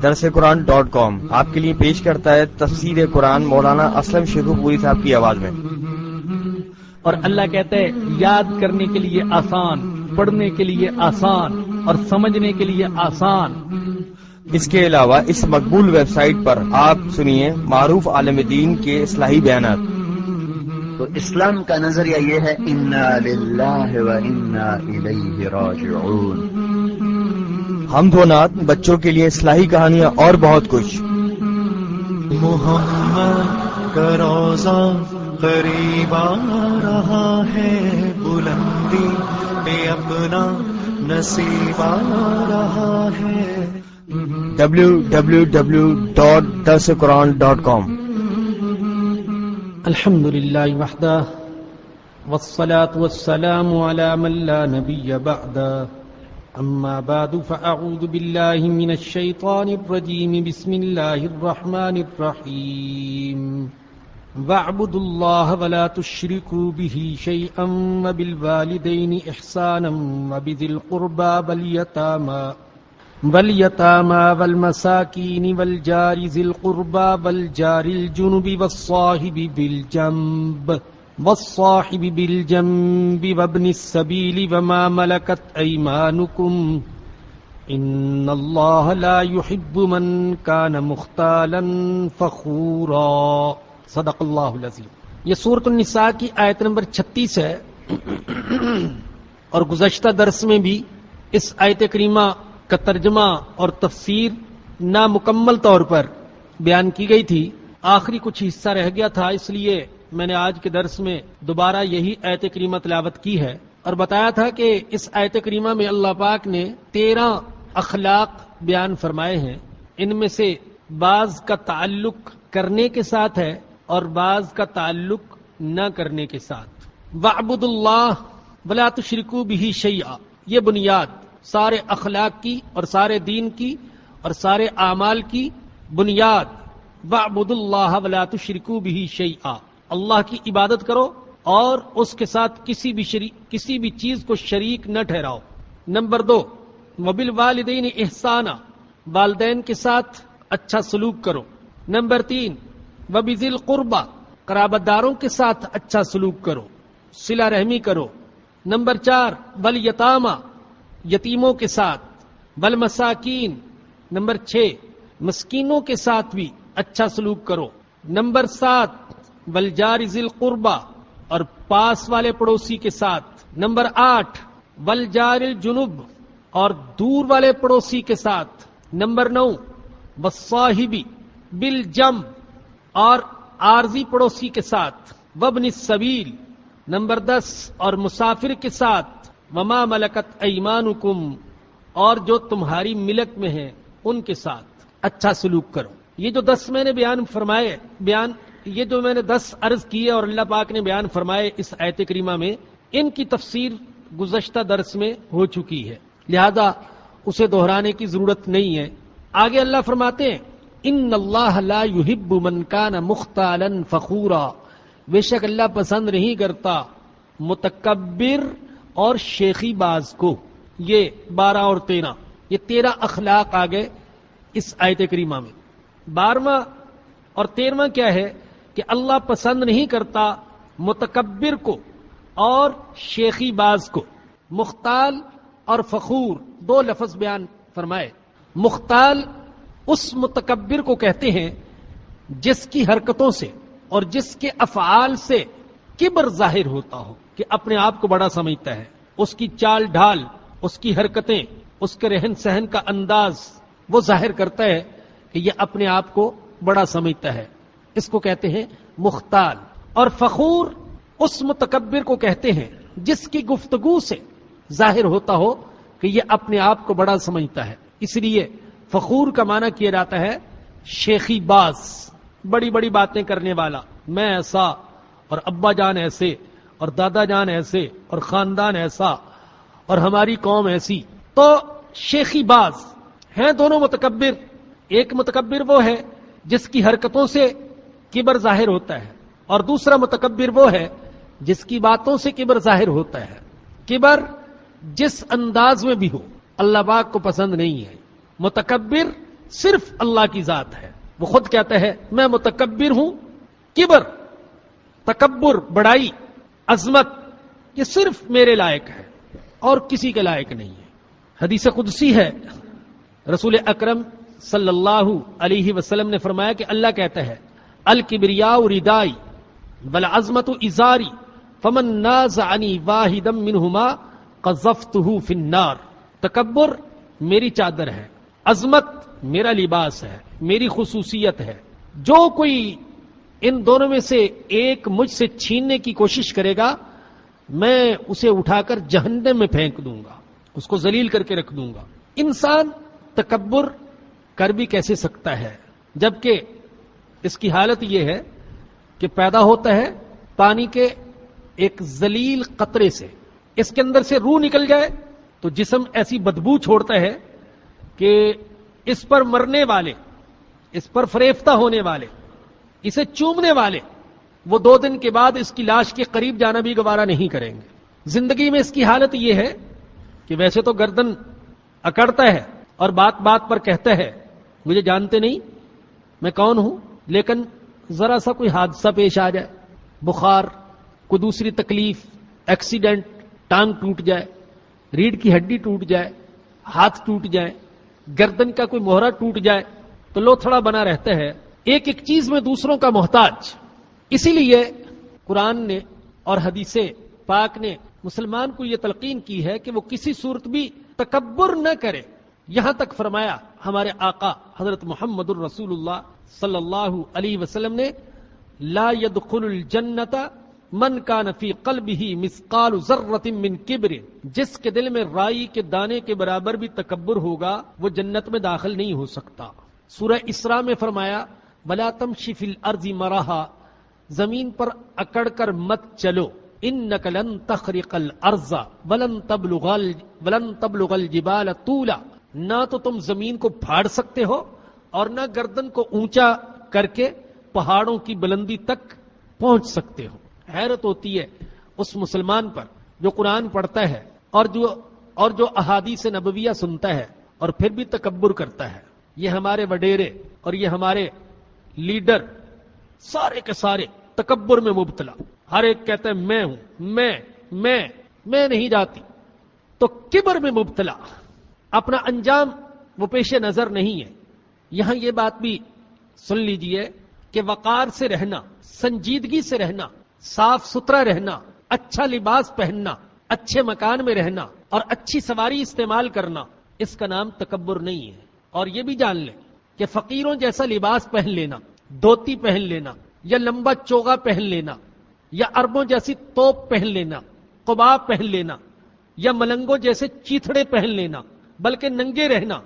درسقرآن.com آپ کے لیے پیش کرتا ہے تفسیر قرآن مولانا اسلم شیخو پوری صاحب کی آواز میں۔ اور اللہ کہتا ہے یاد کرنے کے لیے آسان، پڑھنے کے لیے آسان اور سمجھنے کے لیے آسان۔ اس کے علاوہ اس مقبول ویب سائٹ پر آپ سنیے معروف عالم دین کے اصلاحی بیانات۔ تو اسلام کا نظریہ یہ ہے انا للہ و انا الیہ راجعون۔ حمد و نعت، بچوں کے لیے اصلاحی کہانیاں اور بہت کچھ۔ محمد کا روزہ قریب آ رہا ہے، بلندی پہ اپنا نصیب آ رہا ہے۔ www.درسقرآن.com۔ الحمد للہ وحدہ والصلاة والسلام على من لا نبی بعدہ، اما بعد فاعوذ باللہ من الشیطان الرجیم، بسم اللہ الرحمن الرحیم۔ واعبدوا اللہ ولا تشرکوا به شیئا وبالوالدین احسانا وبذی القربى واليتامى والمساكين والجار ذي القربى والجار الجنب والصاحب بالجنب وابن السبيل وما ملكت أيمانكم إن الله لا يحب من كان مختالا فخورا۔ صدق اللہ العظیم۔ یہ سورۃ النساء کی آیت نمبر 36 ہے، اور گزشتہ درس میں بھی اس آیت کریمہ کا ترجمہ اور تفسیر نامکمل طور پر بیان کی گئی تھی۔ آخری کچھ حصہ رہ گیا تھا، اس لیے میں نے آج کے درس میں دوبارہ یہی آیت کریمہ تلاوت کی ہے، اور بتایا تھا کہ اس آیت کریمہ میں اللہ پاک نے 13 اخلاق بیان فرمائے ہیں۔ ان میں سے بعض کا تعلق کرنے کے ساتھ ہے اور بعض کا تعلق نہ کرنے کے ساتھ۔ وَاعْبُدُوا اللَّهَ وَلَا تُشْرِكُوا بِهِ شَيْئًا، یہ بنیاد سارے اخلاق کی اور سارے دین کی اور سارے اعمال کی بنیاد۔ وَاعْبُدُوا اللَّهَ وَلَا تُشْرِكُوا بِهِ شَيْئًا، اللہ کی عبادت کرو اور اس کے ساتھ کسی بھی چیز کو شریک نہ ٹھہراؤ۔ نمبر 2، وَبِالْوَالِدَيْنِ احسانا، والدین کے ساتھ اچھا سلوک کرو۔ نمبر 3، وَبِذِي الْقُرْبَى، قرابت داروں کے ساتھ اچھا سلوک کرو، صلہ رحمی کرو۔ نمبر 4، وَالْيَتَامَى، یتیموں کے ساتھ۔ وَالْمَسَاكِينَ، نمبر 6، مسکینوں کے ساتھ بھی اچھا سلوک کرو۔ نمبر 7، وَالْجَارِ ذِي الْقُرْبَى، اور پاس والے پڑوسی کے ساتھ۔ نمبر 8، وَالْجَارِ الْجُنُبِ، اور دور والے پڑوسی کے ساتھ۔ نمبر 9، وَالصَّاحِبِ بِالْجَنبِ، اور عارضی پڑوسی کے ساتھ۔ وَابْنِ السَّبِيلِ، نمبر 10، اور مسافر کے ساتھ۔ وَمَا مَلَكَتْ أَيْمَانُكُمْ، اور جو تمہاری ملک میں ہیں ان کے ساتھ اچھا سلوک کرو۔ یہ جو 10 میں نے یہ جو میں نے 10 عرض کیے اور اللہ پاک نے بیان فرمائے اس آیت کریمہ میں، ان کی تفسیر گزشتہ درس میں ہو چکی ہے، لہذا اسے دہرانے کی ضرورت نہیں ہے۔ آگے اللہ فرماتے ہیں ان اللہ لا يحب من کان مختالا فخورا، بے شک اللہ پسند نہیں کرتا متکبر اور شیخی باز کو۔ یہ 12 اور 13، یہ 13 اخلاق آگئے اس آیت کریمہ میں۔ 12واں اور 13واں کیا ہے کہ اللہ پسند نہیں کرتا متکبر کو اور شیخی باز کو۔ مختال اور فخور 2 لفظ بیان فرمائے۔ مختال اس متکبر کو کہتے ہیں جس کی حرکتوں سے اور جس کے افعال سے کبر ظاہر ہوتا ہو، کہ اپنے آپ کو بڑا سمجھتا ہے، اس کی چال ڈھال، اس کی حرکتیں، اس کے رہن سہن کا انداز وہ ظاہر کرتا ہے کہ یہ اپنے آپ کو بڑا سمجھتا ہے، اس کو کہتے ہیں مختال۔ اور فخور اس متکبر کو کہتے ہیں جس کی گفتگو سے ظاہر ہوتا ہو کہ یہ اپنے آپ کو بڑا سمجھتا ہے۔ اس لیے فخور کا معنی کیا جاتا ہے شیخی باز، بڑی بڑی باتیں کرنے والا، میں ایسا اور ابا جان ایسے اور دادا جان ایسے اور خاندان ایسا اور ہماری قوم ایسی۔ تو شیخی باز ہیں دونوں متکبر۔ ایک متکبر وہ ہے جس کی حرکتوں سے کبر ظاہر ہوتا ہے، اور دوسرا متکبر وہ ہے جس کی باتوں سے کبر ظاہر ہوتا ہے۔ کبر جس انداز میں بھی ہو، اللہ پاک کو پسند نہیں ہے. متکبر صرف اللہ کی ذات ہے. وہ خود کہتا ہے میں متکبر ہوں. کبر، تکبر، بڑائی، عظمت، یہ صرف میرے لائق ہے اور کسی کے لائق نہیں ہے. حدیث قدسی ہے، رسول اکرم صلی اللہ علیہ وسلم نے فرمایا کہ اللہ کہتا ہے الکبریاء ردائی والعظمت ازاری فمن نازعنی واحدا منہما قذفتہ فی النار. تکبر میری چادر ہے، عظمت میرا لباس ہے، میری خصوصیت ہے. جو کوئی ان دونوں میں سے ایک مجھ سے چھیننے کی کوشش کرے گا میں اسے اٹھا کر جہنم میں پھینک دوں گا، اس کو ذلیل کر کے رکھ دوں گا. انسان تکبر کر بھی کیسے سکتا ہے جبکہ اس کی حالت یہ ہے کہ پیدا ہوتا ہے پانی کے ایک ذلیل قطرے سے، اس کے اندر سے روح نکل جائے تو جسم ایسی بدبو چھوڑتا ہے کہ اس پر مرنے والے، اس پر فریفتہ ہونے والے، اسے چومنے والے وہ 2 دن کے بعد اس کی لاش کے قریب جانا بھی گوارا نہیں کریں گے. زندگی میں اس کی حالت یہ ہے کہ ویسے تو گردن اکڑتا ہے اور بات بات پر کہتا ہے مجھے جانتے نہیں میں کون ہوں، لیکن ذرا سا کوئی حادثہ پیش آ جائے، بخار، کوئی دوسری تکلیف، ایکسیڈنٹ، ٹانگ ٹوٹ جائے، ریڑھ کی ہڈی ٹوٹ جائے، ہاتھ ٹوٹ جائے، گردن کا کوئی موہرا ٹوٹ جائے تو لوتھڑا بنا رہتا ہے، ایک ایک چیز میں دوسروں کا محتاج. اسی لیے قرآن نے اور حدیث پاک نے مسلمان کو یہ تلقین کی ہے کہ وہ کسی صورت بھی تکبر نہ کرے. یہاں تک فرمایا ہمارے آقا حضرت محمد الرسول اللہ صلی اللہ علیہ وسلم نے لا يدخل الجنت من کان فی قلبہ مثقال ذرۃ من کبر، جس کے دل میں رائی کے دانے کے برابر بھی تکبر ہوگا وہ جنت میں داخل نہیں ہو سکتا. سورہ اسراء میں فرمایا ولا تمشی فی الارض مرحا، زمین پر اکڑ کر مت چلو، انک لن تخرق الارض ولن تبلغ الجبال طولا، نہ تو تم زمین کو پھاڑ سکتے ہو اور نہ گردن کو اونچا کر کے پہاڑوں کی بلندی تک پہنچ سکتے ہو. حیرت ہوتی ہے اس مسلمان پر جو قرآن پڑھتا ہے اور جو احادیث نبویہ سنتا ہے اور پھر بھی تکبر کرتا ہے. یہ ہمارے وڈیرے اور یہ ہمارے لیڈر سارے کے سارے تکبر میں مبتلا. ہر ایک کہتا ہے میں ہوں، میں نہیں جاتی، تو کبر میں مبتلا. اپنا انجام وہ پیش نظر نہیں ہے. یہاں یہ بات بھی سن لیجئے کہ وقار سے رہنا، سنجیدگی سے رہنا، صاف ستھرا رہنا، اچھا لباس پہننا، اچھے مکان میں رہنا اور اچھی سواری استعمال کرنا، اس کا نام تکبر نہیں ہے. اور یہ بھی جان لیں کہ فقیروں جیسا لباس پہن لینا، دھوتی پہن لینا یا لمبا چوغا پہن لینا یا عربوں جیسی توپ پہن لینا، قبا پہن لینا یا ملنگوں جیسے چیتھڑے پہن لینا بلکہ ننگے رہنا،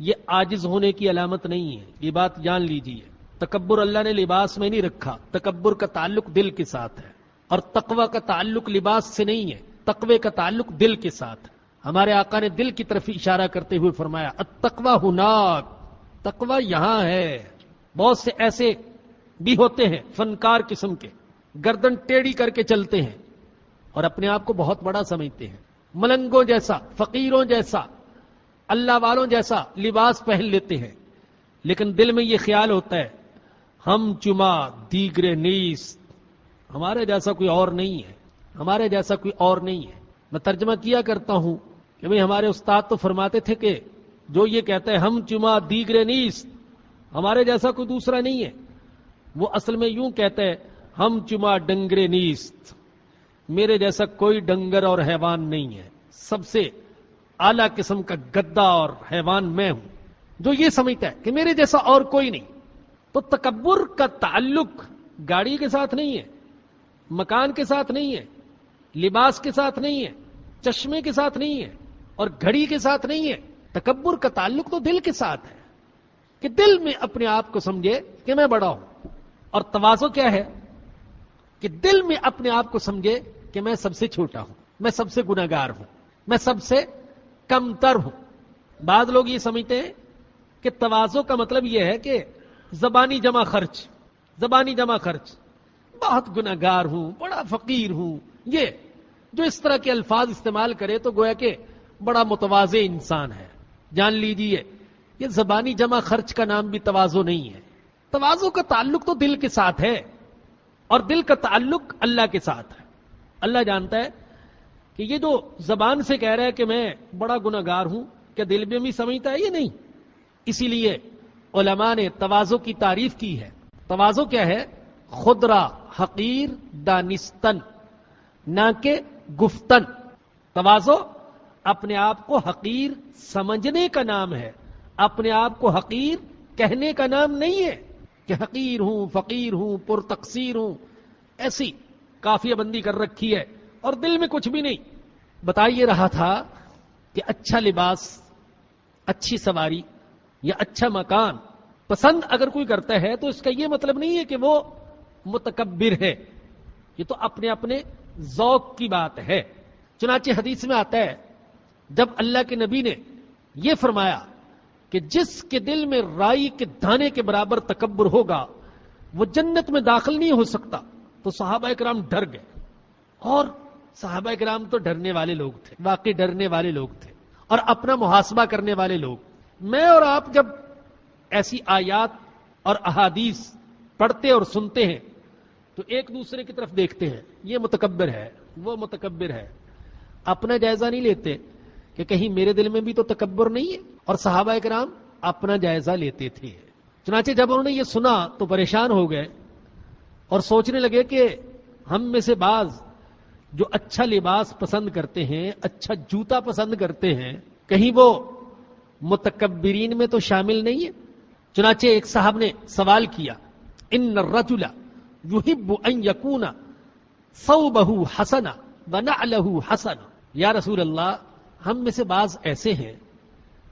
یہ عاجز ہونے کی علامت نہیں ہے. یہ بات جان لیجئے. تکبر اللہ نے لباس میں نہیں رکھا. تکبر کا تعلق دل کے ساتھ ہے اور تقوی کا تعلق لباس سے نہیں ہے، تقوی کا تعلق دل کے ساتھ ہے. ہمارے آقا نے دل کی طرف اشارہ کرتے ہوئے فرمایا التقوی ہناک، تقوی یہاں ہے. بہت سے ایسے بھی ہوتے ہیں فنکار قسم کے، گردن ٹیڑھی کر کے چلتے ہیں اور اپنے آپ کو بہت بڑا سمجھتے ہیں، ملنگوں جیسا، فقیروں جیسا، اللہ والوں جیسا لباس پہن لیتے ہیں، لیکن دل میں یہ خیال ہوتا ہے ہم چما دیگر نیست، ہمارے جیسا کوئی اور نہیں ہے، ہمارے جیسا کوئی اور نہیں ہے. میں ترجمہ کیا کرتا ہوں کہ بھئی ہمارے استاد تو فرماتے تھے کہ جو یہ کہتا ہے ہم چما دیگر نیست، ہمارے جیسا کوئی دوسرا نہیں ہے، وہ اصل میں یوں کہتا ہے ہم چما ڈنگرے نیست، میرے جیسا کوئی ڈنگر اور حیوان نہیں ہے، سب سے اعلیٰ قسم کا گدا اور حیوان میں ہوں. جو یہ سمجھتا ہے کہ میرے جیسا اور کوئی نہیں. تو تکبر کا تعلق گاڑی کے ساتھ نہیں ہے، مکان کے ساتھ نہیں ہے، لباس کے ساتھ نہیں ہے، چشمے کے ساتھ نہیں ہے اور گھڑی کے ساتھ نہیں ہے. تکبر کا تعلق تو دل کے ساتھ ہے کہ دل میں اپنے آپ کو سمجھے کہ میں بڑا ہوں. اور تواضع کیا ہے کہ دل میں اپنے آپ کو سمجھے کہ میں سب سے چھوٹا ہوں، میں سب سے گناہگار ہوں، میں سب سے کم تر ہوں. بعض لوگ یہ سمجھتے ہیں کہ تواضع کا مطلب یہ ہے کہ زبانی جمع خرچ، زبانی جمع خرچ، بہت گناہگار ہوں، بڑا فقیر ہوں. یہ جو اس طرح کے الفاظ استعمال کرے تو گویا کہ بڑا متواضع انسان ہے. جان لیجئے یہ زبانی جمع خرچ کا نام بھی تواضع نہیں ہے. تواضع کا تعلق تو دل کے ساتھ ہے اور دل کا تعلق اللہ کے ساتھ ہے. اللہ جانتا ہے کہ یہ جو زبان سے کہہ رہا ہے کہ میں بڑا گناہگار ہوں، کیا دل میں بھی سمجھتا ہے؟ یہ نہیں. اسی لیے علماء نے تواضع کی تعریف کی ہے. تواضع کیا ہے؟ خدرا حقیر دانستن، نہ کہ گفتن. تواضع اپنے آپ کو حقیر سمجھنے کا نام ہے، اپنے آپ کو حقیر کہنے کا نام نہیں ہے کہ حقیر ہوں، فقیر ہوں، پر تقصیر ہوں. ایسی کافیہ بندی کر رکھی ہے اور دل میں کچھ بھی نہیں. بتائیے رہا تھا کہ اچھا لباس، اچھی سواری یا اچھا مکان پسند اگر کوئی کرتا ہے تو اس کا یہ مطلب نہیں ہے کہ وہ متکبر ہے. یہ تو اپنے اپنے ذوق کی بات ہے. چنانچہ حدیث میں آتا ہے جب اللہ کے نبی نے یہ فرمایا کہ جس کے دل میں رائی کے دانے کے برابر تکبر ہوگا وہ جنت میں داخل نہیں ہو سکتا، تو صحابہ کرام ڈر گئے. اور صحابہ کرام تو ڈرنے والے لوگ تھے، واقعی ڈرنے والے لوگ تھے اور اپنا محاسبہ کرنے والے لوگ. میں اور آپ جب ایسی آیات اور احادیث پڑھتے اور سنتے ہیں تو ایک دوسرے کی طرف دیکھتے ہیں، یہ متکبر ہے، وہ متکبر ہے. اپنا جائزہ نہیں لیتے کہ کہیں میرے دل میں بھی تو تکبر نہیں ہے. اور صحابہ کرام اپنا جائزہ لیتے تھے. چنانچہ جب انہوں نے یہ سنا تو پریشان ہو گئے اور سوچنے لگے کہ ہم میں سے بعض جو اچھا لباس پسند کرتے ہیں، اچھا جوتا پسند کرتے ہیں، کہیں وہ متکبرین میں تو شامل نہیں ہے. چنانچہ ایک صاحب نے سوال کیا، ان الرجل یحب ان یکون ثوبہ حسنا ونعلہ حسنا. یا رسول اللہ، ہم میں سے بعض ایسے ہیں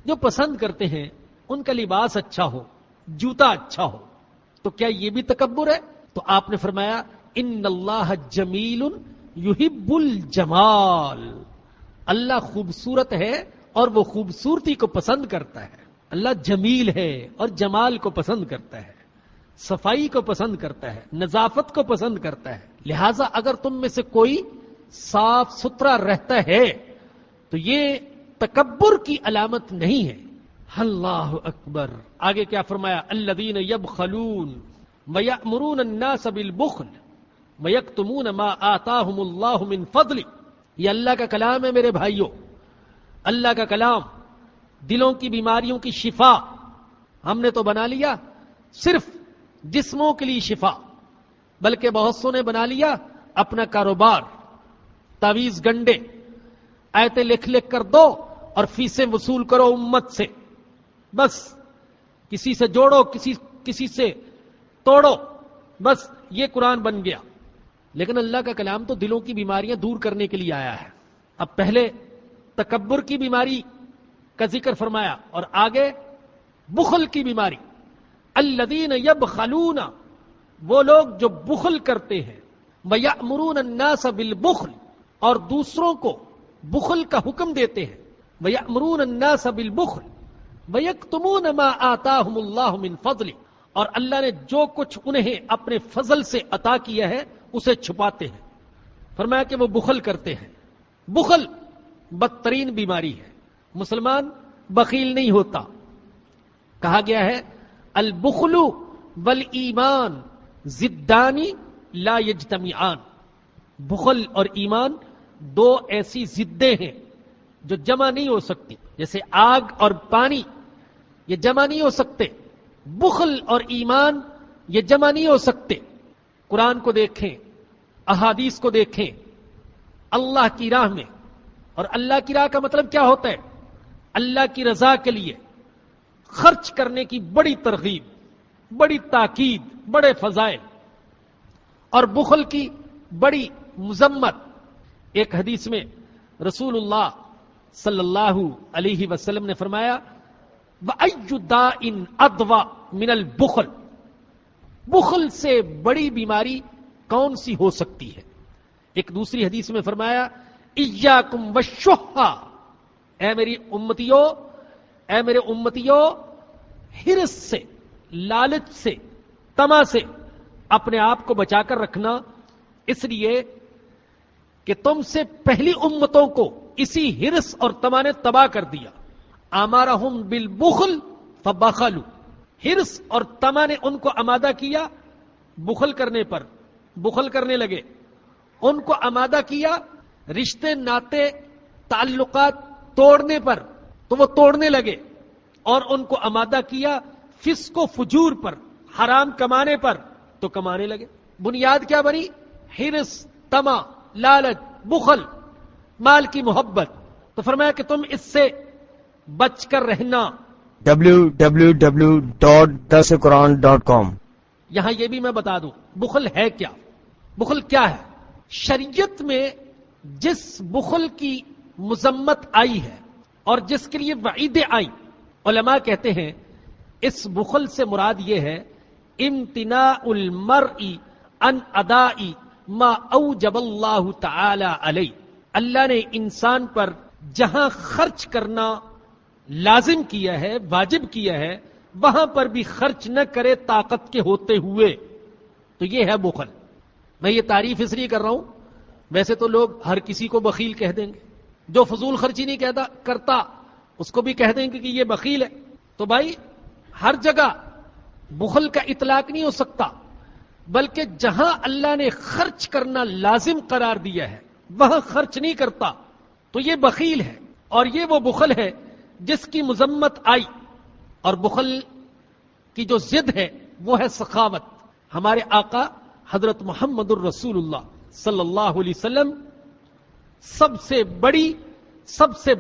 جو پسند کرتے ہیں ان کا لباس اچھا ہو، جوتا اچھا ہو، تو کیا یہ بھی تکبر ہے؟ تو آپ نے فرمایا ان اللہ جمیل یحب الجمال. اللہ خوبصورت ہے اور وہ خوبصورتی کو پسند کرتا ہے. اللہ جمیل ہے اور جمال کو پسند کرتا ہے، صفائی کو پسند کرتا ہے، نظافت کو پسند کرتا ہے. لہذا اگر تم میں سے کوئی صاف ستھرا رہتا ہے تو یہ تکبر کی علامت نہیں ہے. اللہ اکبر. آگے کیا فرمایا؟ الذین یبخلون ویأمرون الناس بالبخل ویکتمون ما آتاہم اللہ من فضل. یہ اللہ کا کلام ہے میرے بھائیوں. اللہ کا کلام دلوں کی بیماریوں کی شفا ہم نے تو بنا لیا صرف جسموں کے لیے شفا، بلکہ بہت سو نے بنا لیا اپنا کاروبار. تعویذ گنڈے، آیتیں لکھ لکھ کر دو اور فیسیں وصول کرو امت سے. بس کسی سے جوڑو، کسی سے توڑو، بس یہ قرآن بن گیا. لیکن اللہ کا کلام تو دلوں کی بیماریاں دور کرنے کے لیے آیا ہے. اب پہلے تکبر کی بیماری کا ذکر فرمایا اور آگے بخل کی بیماری. الذین یبخلون، وہ لوگ جو بخل کرتے ہیں، ویأمرون الناس بالبخل، اور دوسروں کو بخل کا حکم دیتے ہیں. ویأمرون الناس بالبخل ویکتمون ما آتاہم اللہ من فضل، اور اللہ نے جو کچھ انہیں اپنے فضل سے عطا کیا ہے اسے چھپاتے ہیں. فرمایا کہ وہ بخل کرتے ہیں. بخل بدترین بیماری ہے. مسلمان بخیل نہیں ہوتا. کہا گیا ہے البخل والایمان ضدانی لا یجتمعان. بخل اور ایمان دو ایسی ضدیں ہیں جو جمع نہیں ہو سکتی. جیسے آگ اور پانی یہ جمع نہیں ہو سکتے، بخل اور ایمان یہ جمع نہیں ہو سکتے. قرآن کو دیکھیں، احادیث کو دیکھیں، اللہ کی راہ میں. اور اللہ کی راہ کا مطلب کیا ہوتا ہے؟ اللہ کی رضا کے لیے خرچ کرنے کی بڑی ترغیب، بڑی تاکید، بڑے فضائل، اور بخل کی بڑی مذمت. ایک حدیث میں رسول اللہ صلی اللہ علیہ وسلم نے فرمایا وَأَيُّ دَاءٍ أَدْوَى مِنَ الْبُخْلِ. بخل سے بڑی بیماری کون سی ہو سکتی ہے؟ ایک دوسری حدیث میں فرمایا اِيَّاكُمْ وَالشُّحَّ. اے میری امتیو، اے میرے امتیو، حرص سے، لالچ سے، طمع سے اپنے آپ کو بچا کر رکھنا، اس لیے کہ تم سے پہلی امتوں کو اسی ہرس اور تما نے تباہ کر دیا. امرہم بالبخل فبخلوا، ہرس اور تما نے ان کو آمادہ کیا بخل کرنے پر، بخل کرنے لگے. ان کو آمادہ کیا رشتے ناطے تعلقات توڑنے پر، تو وہ توڑنے لگے. اور ان کو آمادہ کیا فسق و فجور پر، حرام کمانے پر، تو کمانے لگے. بنیاد کیا بنی؟ ہرس، تما، لالچ، بخل، مال کی محبت. تو فرمایا کہ تم اس سے بچ کر رہنا. www.darsequran.com. یہاں یہ بھی میں بتا دوں بخل ہے کیا. بخل کیا ہے؟ شریعت میں جس بخل کی مذمت آئی ہے اور جس کے لیے وعیدیں آئیں، علماء کہتے ہیں اس بخل سے مراد یہ ہے امتناع المرء عن اداء ما اوجب اللہ تعالی علیہ. اللہ نے انسان پر جہاں خرچ کرنا لازم کیا ہے، واجب کیا ہے، وہاں پر بھی خرچ نہ کرے طاقت کے ہوتے ہوئے. تو یہ ہے بخل. میں یہ تعریف اس لیے کر رہا ہوں، ویسے تو لوگ ہر کسی کو بخیل کہہ دیں گے، جو فضول خرچی نہیں کرتا اس کو بھی کہہ دیں گے کہ یہ بخیل ہے. تو بھائی ہر جگہ بخل کا اطلاق نہیں ہو سکتا، بلکہ جہاں اللہ نے خرچ کرنا لازم قرار دیا ہے وہاں خرچ نہیں کرتا تو یہ بخیل ہے. اور یہ وہ بخل ہے جس کی مذمت آئی. اور بخل کی جو ضد ہے وہ ہے سخاوت. ہمارے آقا حضرت محمد الرسول اللہ صلی اللہ علیہ وسلم سب سے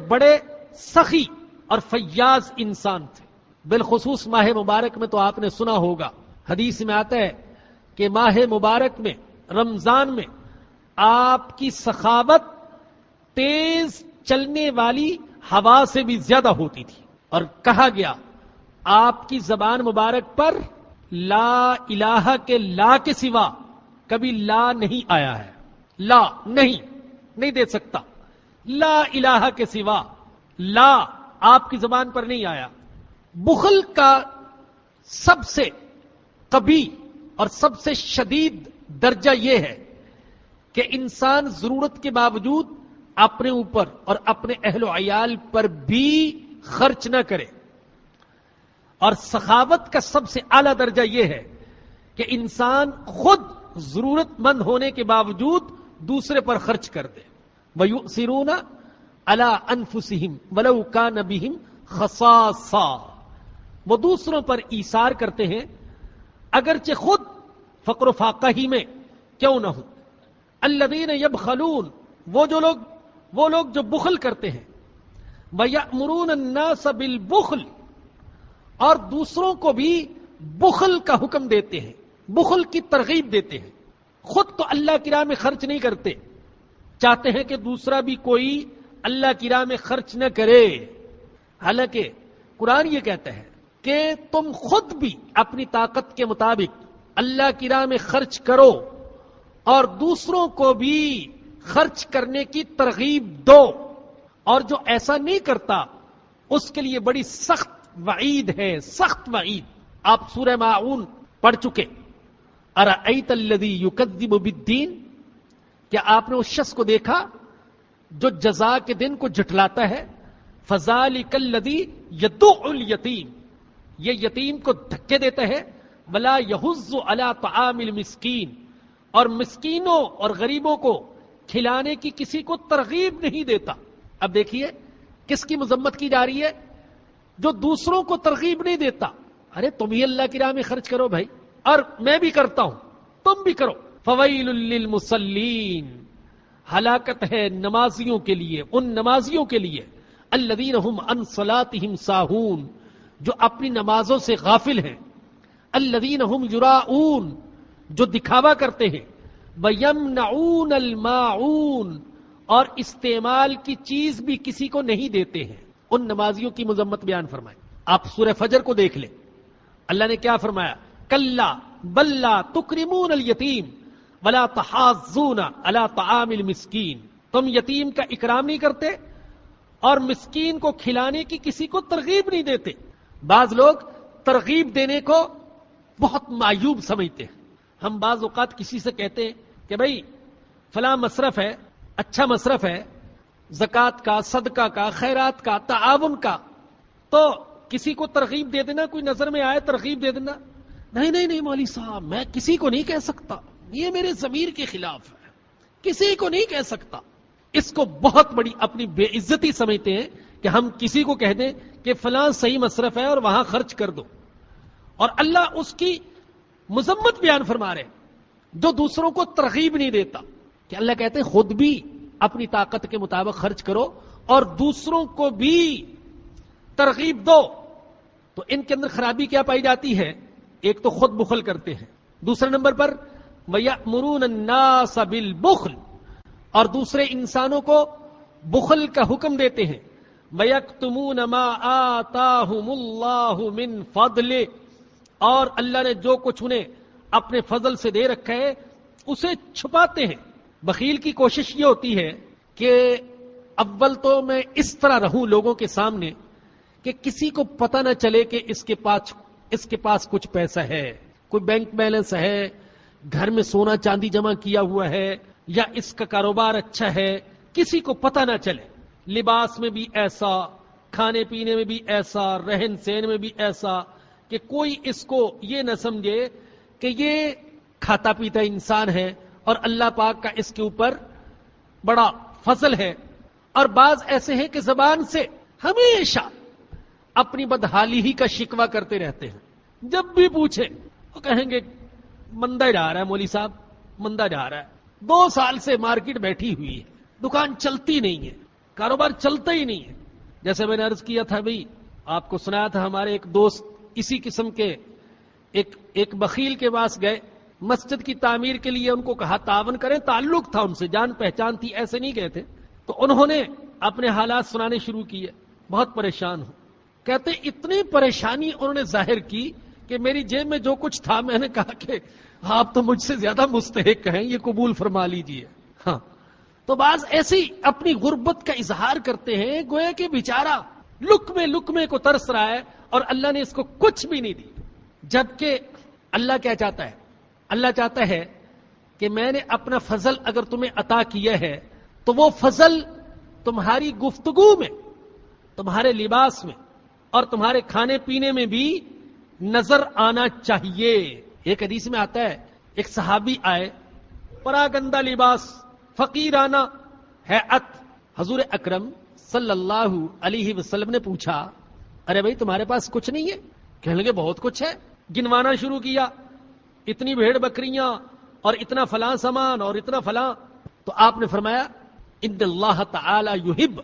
بڑے سخی اور فیاض انسان تھے. بالخصوص ماہ مبارک میں تو آپ نے سنا ہوگا، حدیث میں آتا ہے کہ ماہ مبارک میں، رمضان میں آپ کی سخاوت تیز چلنے والی ہوا سے بھی زیادہ ہوتی تھی. اور کہا گیا آپ کی زبان مبارک پر لا الہ کے لا کے سوا کبھی لا نہیں آیا ہے. لا نہیں دے سکتا. لا الہ کے سوا لا آپ کی زبان پر نہیں آیا. بخل کا سب سے قبیح اور سب سے شدید درجہ یہ ہے کہ انسان ضرورت کے باوجود اپنے اوپر اور اپنے اہل و عیال پر بھی خرچ نہ کرے. اور سخاوت کا سب سے اعلیٰ درجہ یہ ہے کہ انسان خود ضرورت مند ہونے کے باوجود دوسرے پر خرچ کر دے. وَيُؤْثِرُونَ عَلَىٰ أَنفُسِهِمْ وَلَوْ كَانَ بِهِمْ خَصَاصَةٌ. وہ دوسروں پر ایثار کرتے ہیں اگرچہ خود فقر و فاقہ ہی میں کیوں نہ ہو. الذین یبخلون، وہ لوگ جو بخل کرتے ہیں. وَيَأْمُرُونَ النَّاسَ بِالْبُخْلِ، اور دوسروں کو بھی بخل کا حکم دیتے ہیں، بخل کی ترغیب دیتے ہیں. خود تو اللہ کی راہ میں خرچ نہیں کرتے، چاہتے ہیں کہ دوسرا بھی کوئی اللہ کی راہ میں خرچ نہ کرے. حالانکہ قرآن یہ کہتا ہے کہ تم خود بھی اپنی طاقت کے مطابق اللہ کی راہ میں خرچ کرو اور دوسروں کو بھی خرچ کرنے کی ترغیب دو. اور جو ایسا نہیں کرتا اس کے لیے بڑی سخت وعید ہے، سخت وعید. آپ سورہ ماعون پڑھ چکے. ارأیت الذی یکذب بالدین، کیا آپ نے اس شخص کو دیکھا جو جزا کے دن کو جھٹلاتا ہے؟ فذالک الذی یدع الیتیم، یہ یتیم کو دھکے دیتا ہے. ولا یحض علی طعام المسکین، اور مسکینوں اور غریبوں کو کھلانے کی کسی کو ترغیب نہیں دیتا. اب دیکھیے کس کی مذمت کی جا رہی ہے؟ جو دوسروں کو ترغیب نہیں دیتا. ارے تم ہی اللہ کی راہ میں خرچ کرو بھائی، اور میں بھی کرتا ہوں تم بھی کرو. فویل للمصلین، ہلاکت ہے نمازیوں کے لیے، ان نمازیوں کے لیے الذین هم عن صلاتهم ساہون، جو اپنی نمازوں سے غافل ہیں. الذین هم یراؤون، جو دکھاوا کرتے ہیں. ویمنعون الماعون، اور استعمال کی چیز بھی کسی کو نہیں دیتے ہیں. ان نمازیوں کی مذمت بیان فرمائے. آپ سورہ فجر کو دیکھ لیں، اللہ نے کیا فرمایا؟ کلا بل لا تکرمون الیتیم ولا تحاضون علی طعام المسکین، تم یتیم کا اکرام نہیں کرتے اور مسکین کو کھلانے کی کسی کو ترغیب نہیں دیتے. بعض لوگ ترغیب دینے کو بہت معیوب سمجھتے ہیں. ہم بعض اوقات کسی سے کہتے ہیں کہ بھائی فلاں مصرف ہے، اچھا مصرف ہے، زکات کا، صدقہ کا، خیرات کا، تعاون کا، تو کسی کو ترغیب دے دینا، کوئی نظر میں آئے ترغیب دے دینا، نہیں مولوی صاحب میں کسی کو نہیں کہہ سکتا، یہ میرے ضمیر کے خلاف ہے، کسی کو نہیں کہہ سکتا. اس کو بہت بڑی اپنی بے عزتی سمجھتے ہیں کہ ہم کسی کو کہہ دیں کہ فلاں صحیح مصرف ہے اور وہاں خرچ کر دو. اور اللہ اس کی مذمت بیان فرما رہے ہیں جو دوسروں کو ترغیب نہیں دیتا، کہ اللہ کہتے ہیں خود بھی اپنی طاقت کے مطابق خرچ کرو اور دوسروں کو بھی ترغیب دو. تو ان کے اندر خرابی کیا پائی جاتی ہے؟ ایک تو خود بخل کرتے ہیں، دوسرے نمبر پر وَيَأْمُرُونَ النَّاسَ بِالْبُخْلِ، اور دوسرے انسانوں کو بخل کا حکم دیتے ہیں. وَيَكْتُمُونَ مَا آتَاهُمُ اللَّهُ مِنْ فَضْلِهِ، اور اللہ نے جو کچھ انہیں اپنے فضل سے دے رکھا ہے اسے چھپاتے ہیں. بخیل کی کوشش یہ ہوتی ہے کہ اول تو میں اس طرح رہوں لوگوں کے سامنے کہ کسی کو پتہ نہ چلے کہ اس کے پاس کچھ پیسہ ہے، کوئی بینک بیلنس ہے، گھر میں سونا چاندی جمع کیا ہوا ہے، یا اس کا کاروبار اچھا ہے، کسی کو پتہ نہ چلے. لباس میں بھی ایسا، کھانے پینے میں بھی ایسا، رہن سہن میں بھی ایسا کہ کوئی اس کو یہ نہ سمجھے کہ یہ کھاتا پیتا انسان ہے اور اللہ پاک کا اس کے اوپر بڑا فضل ہے. اور بعض ایسے ہیں کہ زبان سے ہمیشہ اپنی بدحالی ہی کا شکوہ کرتے رہتے ہیں. جب بھی پوچھے وہ کہیں گے مندہ جا رہا ہے مولوی صاحب، مندہ جا رہا ہے، 2 سال سے مارکیٹ بیٹھی ہوئی ہے، دکان چلتی نہیں ہے، کاروبار چلتا ہی نہیں ہے. جیسے میں نے عرض کیا تھا بھائی، آپ کو سنایا تھا، ہمارے ایک دوست اسی قسم کے ایک بخیل کے پاس گئے، مسجد کی تعمیر کے لیے ان کو کہا تعاون کریں، تعلق تھا ان سے، جان پہچان تھی، ایسے نہیں گئے تھے. تو انہوں نے اپنے حالات سنانے شروع کیے، بہت پریشان ہوں. کہتے اتنی پریشانی انہوں نے ظاہر کی کہ میری جیب میں جو کچھ تھا میں نے کہا کہ آپ تو مجھ سے زیادہ مستحق ہیں، یہ قبول فرما لیجئے. ہاں، تو بعض ایسی اپنی غربت کا اظہار کرتے ہیں گویا کہ بیچارہ لقمے کو ترس رہا ہے اور اللہ نے اس کو کچھ بھی نہیں دی. جبکہ اللہ کیا چاہتا ہے؟ اللہ چاہتا ہے کہ میں نے اپنا فضل اگر تمہیں عطا کیا ہے تو وہ فضل تمہاری گفتگو میں، تمہارے لباس میں اور تمہارے کھانے پینے میں بھی نظر آنا چاہیے. ایک حدیث میں آتا ہے ایک صحابی آئے، پراگندہ لباس، فقیرانہ ہیئت. حضور اکرم صلی اللہ علیہ وسلم نے پوچھا ارے بھائی تمہارے پاس کچھ نہیں ہے؟ کہنے لگے بہت کچھ ہے. گنوانا شروع کیا، اتنی بھیڑ بکریاں اور اتنا فلاں سامان اور اتنا فلاں. تو آپ نے فرمایا ان اللہ تعالی یحب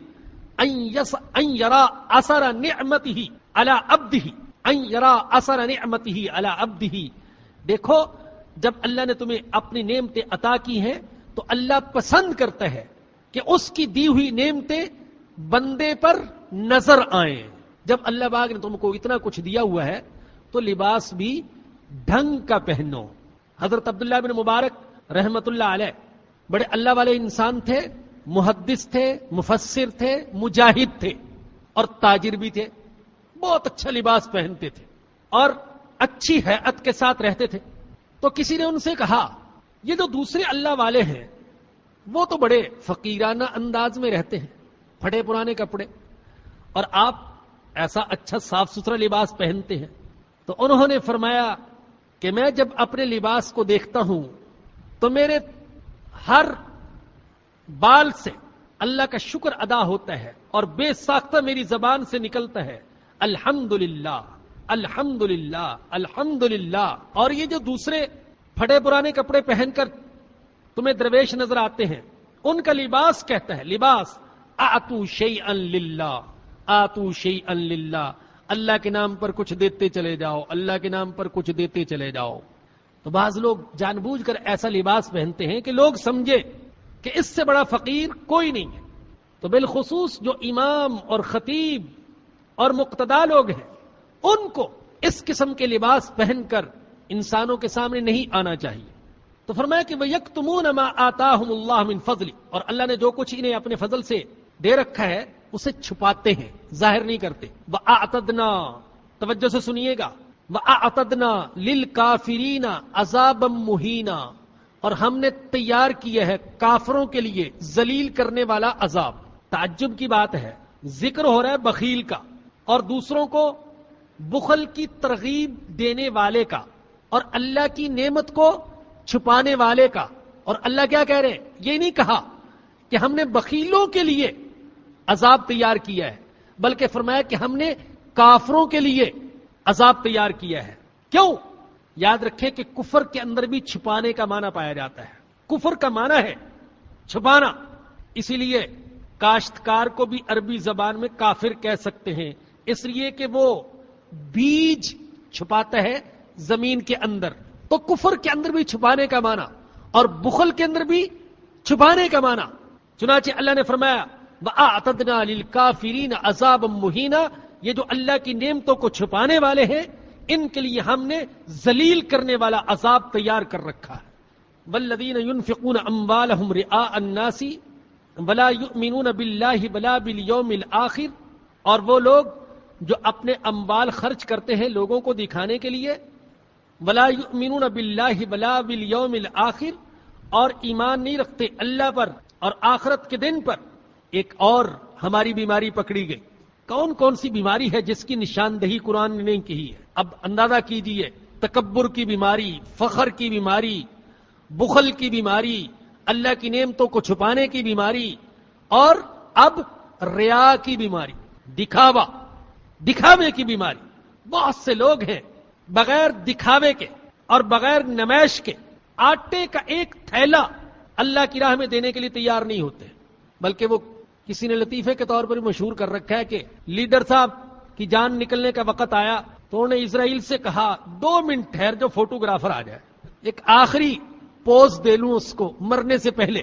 ان یرا اثر نعمتہ علی عبدہ، ان یرا اثر نعمتہ علی عبدہ. دیکھو جب اللہ نے تمہیں اپنی نعمتیں عطا کی ہیں تو اللہ پسند کرتا ہے کہ اس کی دی ہوئی نعمتیں بندے پر نظر آئیں. جب اللہ پاک نے تم کو اتنا کچھ دیا ہوا ہے تو لباس بھی ڈھنگ کا پہنو. حضرت عبداللہ بن مبارک رحمت اللہ علیہ بڑے اللہ والے انسان تھے، محدث تھے، مفسر تھے، مجاہد تھے اور تاجر بھی تھے. بہت اچھا لباس پہنتے تھے اور اچھی ہیئت کے ساتھ رہتے تھے. تو کسی نے ان سے کہا یہ جو دوسرے اللہ والے ہیں وہ تو بڑے فقیرانہ انداز میں رہتے ہیں، پھٹے پرانے کپڑے، اور آپ ایسا اچھا صاف ستھرا لباس پہنتے ہیں. تو انہوں نے فرمایا کہ میں جب اپنے لباس کو دیکھتا ہوں تو میرے ہر بال سے اللہ کا شکر ادا ہوتا ہے اور بے ساختہ میری زبان سے نکلتا ہے الحمدللہ الحمدللہ الحمدللہ. اور یہ جو دوسرے پھٹے پرانے کپڑے پہن کر تمہیں درویش نظر آتے ہیں ان کا لباس کہتا ہے، لباس آتو شیئا للہ، آتو شیئا للہ، اللہ کے نام پر کچھ دیتے چلے جاؤ، اللہ کے نام پر کچھ دیتے چلے جاؤ. تو بعض لوگ جان بوجھ کر ایسا لباس پہنتے ہیں کہ لوگ سمجھے کہ اس سے بڑا فقیر کوئی نہیں ہے. تو بالخصوص جو امام اور خطیب اور مقتدا لوگ ہیں ان کو اس قسم کے لباس پہن کر انسانوں کے سامنے نہیں آنا چاہیے. تو فرمایا کہ وَيَكْتُمُونَ مَا آتَاهُمُ اللَّهُ مِنْ فَضْلِ، اور اللہ نے جو کچھ انہیں اپنے فضل سے دے رکھا ہے اسے چھپاتے ہیں، ظاہر نہیں کرتے. وَأَعْتَدْنَا، توجہ سے سنیے گا، وَأَعْتَدْنَا لِلْكَافِرِينَ عَذَابًا مُهِينًا، اور ہم نے تیار کیا ہے کافروں کے لیے ذلیل کرنے والا عذاب. تعجب کی بات ہے، ذکر ہو رہا ہے بخیل کا اور دوسروں کو بخل کی ترغیب دینے والے کا اور اللہ کی نعمت کو چھپانے والے کا، اور اللہ کیا کہہ رہے ہیں؟ یہ نہیں کہا کہ ہم نے بخیلوں کے لیے عذاب تیار کیا ہے، بلکہ فرمایا کہ ہم نے کافروں کے لیے عذاب تیار کیا ہے۔ کیوں؟ یاد رکھیں کہ کفر کے اندر بھی چھپانے کا معنی پایا جاتا ہے، کفر کا معنی ہے چھپانا، اسی لیے کاشتکار کو بھی عربی زبان میں کافر کہہ سکتے ہیں، اس لیے کہ وہ بیج چھپاتا ہے زمین کے اندر، تو کفر کے اندر بھی چھپانے کا معنی اور بخل کے اندر بھی چھپانے کا معنی۔ چنانچہ اللہ نے فرمایا وَأَعْتَدْنَا لِلْكَافِرِينَ عَذَابًا مُهِينًا، یہ جو اللہ کی نعمتوں کو چھپانے والے ہیں ان کے لیے ہم نے ذلیل کرنے والا عذاب تیار کر رکھا ہے۔ وَالَّذِينَ يُنْفِقُونَ أَمْوَالَهُمْ رِئَاءَ النَّاسِ وَلَا يُؤْمِنُونَ بِاللَّهِ وَلَا بِالْيَوْمِ الْآخِرِ، اور وہ لوگ جو اپنے اموال خرچ کرتے ہیں لوگوں کو دکھانے کے لیے، وَلَا يُؤْمِنُونَ بِاللَّهِ وَلَا بِالْيَوْمِ الْآخِرِ، اور ایمان نہیں رکھتے اللہ پر اور آخرت کے دن پر۔ ایک اور ہماری بیماری پکڑی گئی، کون کون سی بیماری ہے جس کی نشاندہی قرآن نے نہیں کی ہے؟ اب اندازہ کیجئے، تکبر کی بیماری، فخر کی بیماری، بخل کی بیماری، اللہ کی نعمتوں کو چھپانے کی بیماری، اور اب ریا کی بیماری، دکھاوے کی بیماری۔ بہت سے لوگ ہیں بغیر دکھاوے کے اور بغیر نمائش کے آٹے کا ایک تھیلا اللہ کی راہ میں دینے کے لیے تیار نہیں ہوتے، بلکہ وہ کسی نے لطیفے کے طور پر مشہور کر رکھا ہے کہ لیڈر صاحب کی جان نکلنے کا وقت آیا تو انہوں نے اسرائیل سے کہا 2 منٹ ٹھہر جو فوٹوگرافر آ جائے، ایک آخری پوز دے لوں اس کو مرنے سے پہلے،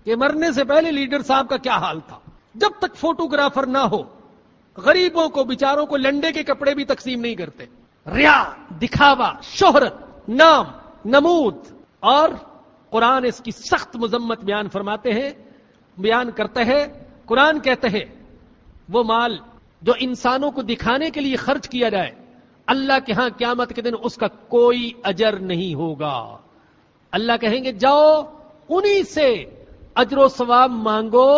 کہ مرنے سے پہلے لیڈر صاحب کا کیا حال تھا۔ جب تک فوٹوگرافر نہ ہو غریبوں کو بیچاروں کو لنڈے کے کپڑے بھی تقسیم نہیں کرتے۔ ریا، دکھاوا، شہرت، نام، نمود، اور قرآن اس کی سخت مذمت بیان کرتا ہے۔ قرآن کہتا ہے وہ مال جو انسانوں کو دکھانے کے لیے خرچ کیا جائے اللہ کے ہاں قیامت کے دن اس کا کوئی اجر نہیں ہوگا۔ اللہ کہیں گے جاؤ انہی سے اجر و ثواب مانگو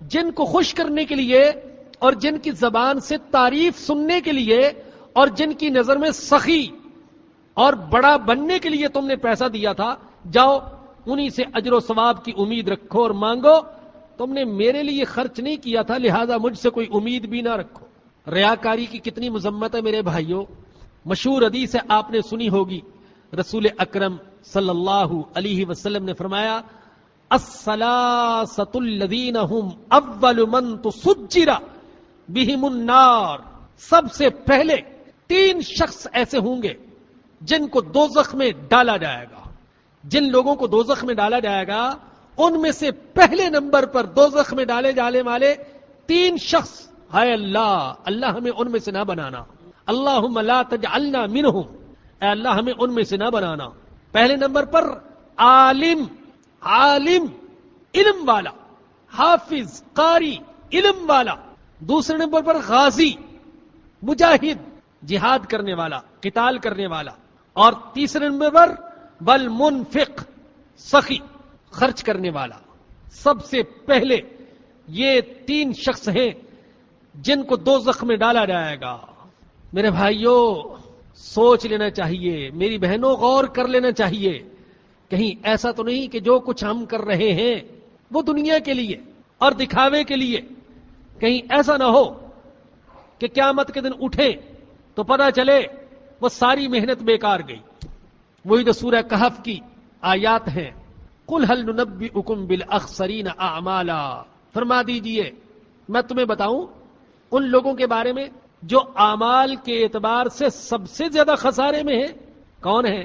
جن کو خوش کرنے کے لیے اور جن کی زبان سے تعریف سننے کے لیے اور جن کی نظر میں سخی اور بڑا بننے کے لیے تم نے پیسہ دیا تھا، جاؤ انہی سے اجر و ثواب کی امید رکھو اور مانگو، تم نے میرے لیے خرچ نہیں کیا تھا لہذا مجھ سے کوئی امید بھی نہ رکھو۔ ریاکاری کی کتنی مذمت ہے میرے بھائیوں۔ مشہور حدیث ہے، آپ نے سنی ہوگی، رسول اکرم صلی اللہ علیہ وسلم نے فرمایا الثلاثۃ الذین هم اول من تسجر بهم النار، سب سے پہلے 3 شخص ایسے ہوں گے جن کو دوزخ میں ڈالا جائے گا۔ جن لوگوں کو دوزخ میں ڈالا جائے گا ان میں سے پہلے نمبر پر دوزخ میں ڈالے جانے والے 3 شخص، ہائے اللہ ہمیں ان میں سے نہ بنانا، اللہم لا تجعلنا منہم، اے اللہ ہمیں ان میں سے نہ بنانا۔ پہلے نمبر پر عالم علم والا، حافظ قاری علم والا، دوسرے نمبر پر غازی مجاہد جہاد کرنے والا، قتال کرنے والا، اور تیسرے نمبر پر والمنفق سخی خرچ کرنے والا۔ سب سے پہلے یہ 3 شخص ہیں جن کو دوزخ میں ڈالا جائے گا۔ میرے بھائیوں سوچ لینا چاہیے، میری بہنوں غور کر لینا چاہیے، کہیں ایسا تو نہیں کہ جو کچھ ہم کر رہے ہیں وہ دنیا کے لیے اور دکھاوے کے لیے، کہیں ایسا نہ ہو کہ قیامت کے دن اٹھے تو پتہ چلے وہ ساری محنت بیکار گئی۔ وہی جو سورہ کہف کی آیات ہیں، قل هل ننبئکم بالاخسرین اعمالا، فرما دیجئے میں تمہیں بتاؤں ان لوگوں کے بارے میں جو اعمال کے اعتبار سے سب سے زیادہ خسارے میں ہیں۔ کون ہیں؟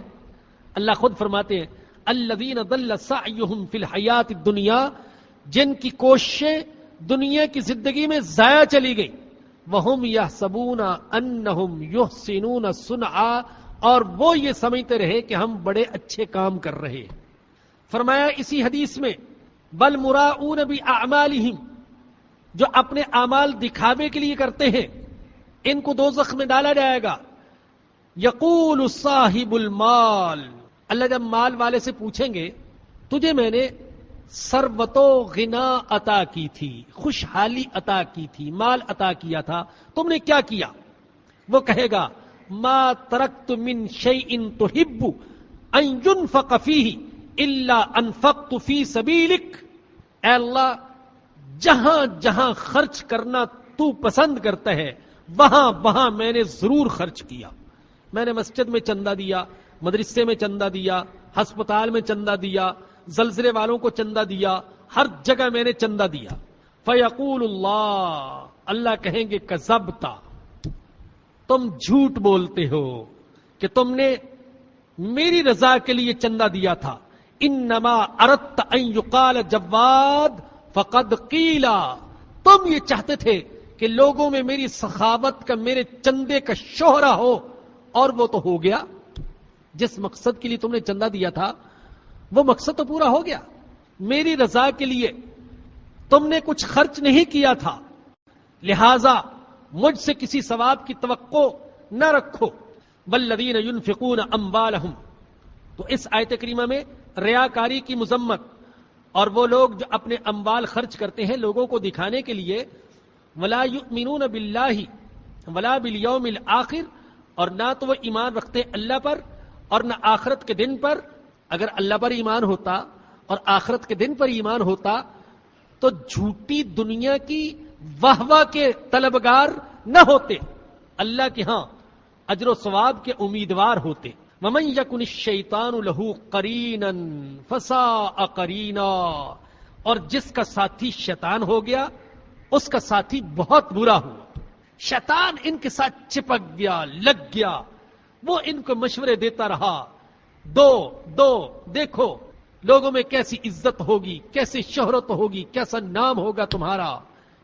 اللہ خود فرماتے ہیں الذین ضل سعیہم فی الحیات الدنیا، جن کی کوششیں دنیا کی زندگی میں ضائع چلی گئی، وہم یحسبون انہم یحسنون صنعا، اور وہ یہ سمجھتے رہے کہ ہم بڑے اچھے کام کر رہے ہیں۔ فرمایا اسی حدیث میں بل مراؤون باعمالہم، جو اپنے اعمال دکھاوے کے لیے کرتے ہیں ان کو دوزخ میں ڈالا جائے گا۔ یقول صاحب المال، اللہ جب مال والے سے پوچھیں گے تجھے میں نے ثروت و غنا عطا کی تھی، خوشحالی عطا کی تھی، مال عطا کیا تھا، تم نے کیا کیا؟ وہ کہے گا ما ترکت من شیء تحب ان ينفق فیہ الا انفقت فی سبیلک، اے اللہ جہاں جہاں خرچ کرنا تو پسند کرتا ہے وہاں وہاں میں نے ضرور خرچ کیا. میں نے مسجد میں چندہ دیا، مدرسے میں چندہ دیا، ہسپتال میں چندہ دیا، زلزلے والوں کو چندہ دیا، ہر جگہ میں نے چندہ دیا. فیقول اللہ، اللہ کہیں گے کذبتا، تم جھوٹ بولتے ہو کہ تم نے میری رضا کے لیے چندہ دیا تھا. انما اردت ان یقال جواد فقد قیلا، تم یہ چاہتے تھے کہ لوگوں میں میری سخاوت کا، میرے چندے کا شہرہ ہو، اور وہ تو ہو گیا. جس مقصد کے لیے تم نے چندہ دیا تھا وہ مقصد تو پورا ہو گیا. میری رضا کے لیے تم نے کچھ خرچ نہیں کیا تھا، لہذا مجھ سے کسی ثواب کی توقع نہ رکھو. والذین ينفقون اموالهم، تو اس آیت کریمہ میں ریاکاری کی مذمت، اور وہ لوگ جو اپنے اموال خرچ کرتے ہیں لوگوں کو دکھانے کے لیے، ولا یؤمنون باللہ ولا بالیوم الآخر، اور نہ تو وہ ایمان رکھتے اللہ پر اور نہ آخرت کے دن پر. اگر اللہ پر ایمان ہوتا اور آخرت کے دن پر ایمان ہوتا تو جھوٹی دنیا کی واہ واہ کے طلبگار نہ ہوتے، اللہ کے ہاں اجر و ثواب کے امیدوار ہوتے. ومن یکن الشیطان لہ قرینا فساء قرینا، اور جس کا ساتھی شیطان ہو گیا اس کا ساتھی بہت برا ہوا. شیطان ان کے ساتھ چپک گیا، لگ گیا، وہ ان کو مشورے دیتا رہا، دو دیکھو لوگوں میں کیسی عزت ہوگی، کیسی شہرت ہوگی، کیسا نام ہوگا تمہارا.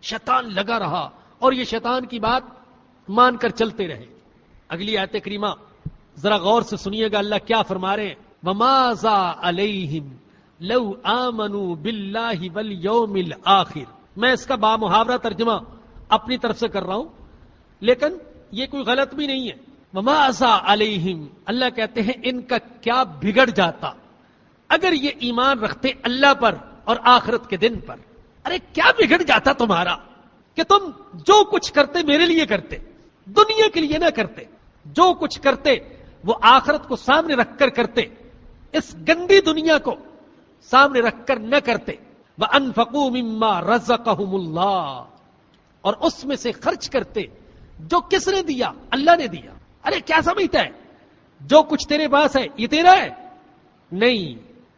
شیطان لگا رہا اور یہ شیطان کی بات مان کر چلتے رہے. اگلی آیت کریمہ ذرا غور سے سنیے گا، اللہ کیا فرما رہے ہیں. وَمَاذَا عَلَيْهِمْ لَوْ آمَنُوا بِاللَّهِ وَالْيَوْمِ الْآخِرِ. میں اس کا بامحاورہ ترجمہ اپنی طرف سے کر رہا ہوں، لیکن یہ کوئی غلط بھی نہیں ہے. وَمَاذَا عَلَيْهِمْ، اللہ کہتے ہیں ان کا کیا بگڑ جاتا اگر یہ ایمان رکھتے اللہ پر اور آخرت کے دن پر. ارے کیا بگڑ جاتا تمہارا کہ تم جو کچھ کرتے میرے لیے کرتے، دنیا کے لیے نہ کرتے. جو کچھ کرتے وہ آخرت کو سامنے رکھ کر کرتے، اس گندی دنیا کو سامنے رکھ کر نہ کرتے. وَأَنفَقُوا مِمَّا رَزَقَهُمُ اللَّهُ، اور اس میں سے خرچ کرتے جو کس نے دیا؟ اللہ نے دیا. ارے کیا سمجھتا ہے جو کچھ تیرے پاس ہے یہ تیرا ہے؟ نہیں،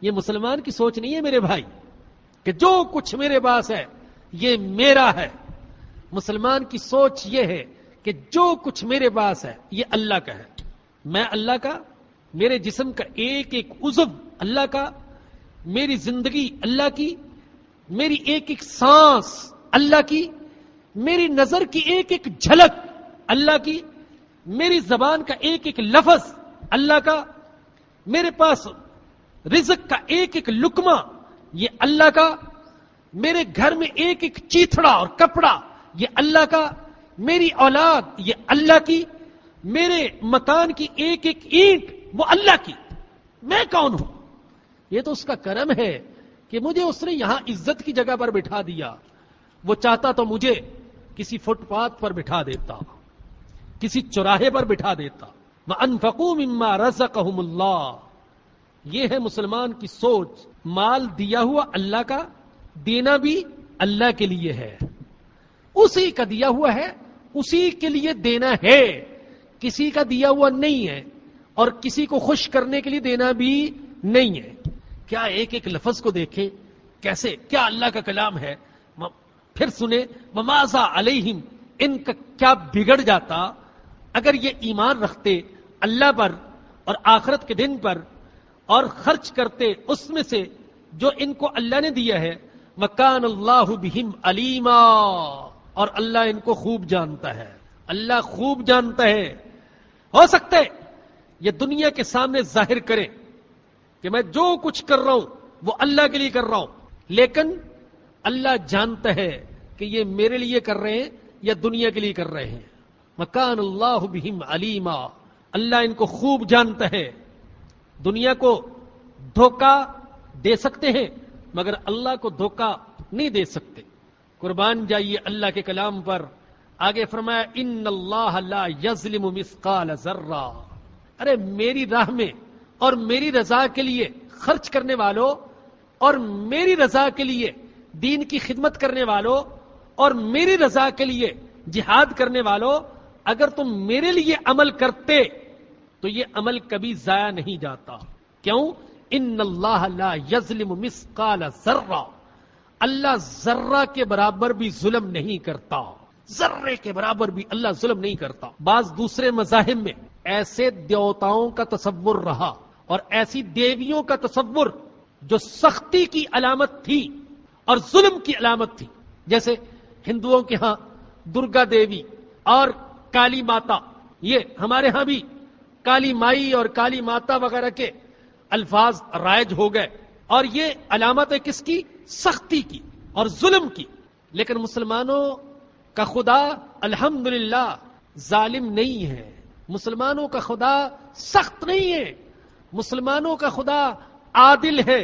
یہ مسلمان کی سوچ نہیں ہے میرے بھائی کہ جو کچھ میرے پاس ہے یہ میرا ہے. مسلمان کی سوچ یہ ہے کہ جو کچھ میرے پاس ہے یہ اللہ کا ہے. میں اللہ کا، میرے جسم کا ایک ایک عضو اللہ کا، میری زندگی اللہ کی، میری ایک ایک سانس اللہ کی، میری نظر کی ایک ایک جھلک اللہ کی، میری زبان کا ایک ایک لفظ اللہ کا، میرے پاس رزق کا ایک ایک لقمہ یہ اللہ کا، میرے گھر میں ایک ایک چیتھڑا اور کپڑا یہ اللہ کا، میری اولاد یہ اللہ کی، میرے مکان کی ایک ایک اینٹ وہ اللہ کی. میں کون ہوں؟ یہ تو اس کا کرم ہے کہ مجھے اس نے یہاں عزت کی جگہ پر بٹھا دیا. وہ چاہتا تو مجھے کسی فٹ پاتھ پر بٹھا دیتا، کسی چوراہے پر بٹھا دیتا. وَأَنفَقُوا مِمَّا رَزَقَهُمُ اللَّهُ. یہ ہے مسلمان کی سوچ. مال دیا ہوا اللہ کا، دینا بھی اللہ کے لیے ہے، اسی کا دیا ہوا ہے، اسی کے لیے دینا ہے، کسی کا دیا ہوا نہیں ہے اور کسی کو خوش کرنے کے لیے دینا بھی نہیں ہے. کیا ایک ایک لفظ کو دیکھیں کیسے، کیا اللہ کا کلام ہے. پھر سنیں وَمَاذَا عَلَيْهِمْ، ان کا کیا بگڑ جاتا اگر یہ ایمان رکھتے اللہ پر اور آخرت کے دن پر اور خرچ کرتے اس میں سے جو ان کو اللہ نے دیا ہے. وَكَانَ اللَّهُ بِهِمْ عَلِيمًا، اور اللہ ان کو خوب جانتا ہے. اللہ خوب جانتا ہے. ہو سکتا ہے یہ دنیا کے سامنے ظاہر کرے کہ میں جو کچھ کر رہا ہوں وہ اللہ کے لیے کر رہا ہوں، لیکن اللہ جانتا ہے کہ یہ میرے لیے کر رہے ہیں یا دنیا کے لیے کر رہے ہیں. وَكَانَ اللَّهُ بِهِمْ عَلِيمًا، اللہ ان کو خوب جانتا ہے. دنیا کو دھوکہ دے سکتے ہیں مگر اللہ کو دھوکہ نہیں دے سکتے. قربان جائیے اللہ کے کلام پر. آگے فرمایا ان اللہ لا یظلم مثقال ذرہ. ارے میری راہ میں اور میری رضا کے لیے خرچ کرنے والوں اور میری رضا کے لیے دین کی خدمت کرنے والوں اور میری رضا کے لیے جہاد کرنے والوں، اگر تم میرے لیے عمل کرتے تو یہ عمل کبھی ضائع نہیں جاتا. کیوں؟ ان اللہ لا یظلم مثقال ذرہ. اللہ ذرہ کے برابر بھی ظلم نہیں کرتا. ذرے کے برابر بھی اللہ ظلم نہیں کرتا. بعض دوسرے مذاہب میں ایسے دیوتاؤں کا تصور رہا اور ایسی دیویوں کا تصور جو سختی کی علامت تھی اور ظلم کی علامت تھی. جیسے ہندوؤں کے ہاں درگا دیوی اور کالی ماتا، یہ ہمارے ہاں بھی کالی مائی اور کالی ماتا وغیرہ کے الفاظ رائج ہو گئے، اور یہ علامت ہے کس کی؟ سختی کی اور ظلم کی. لیکن مسلمانوں کا خدا الحمدللہ ظالم نہیں ہے. مسلمانوں کا خدا سخت نہیں ہے. مسلمانوں کا خدا عادل ہے،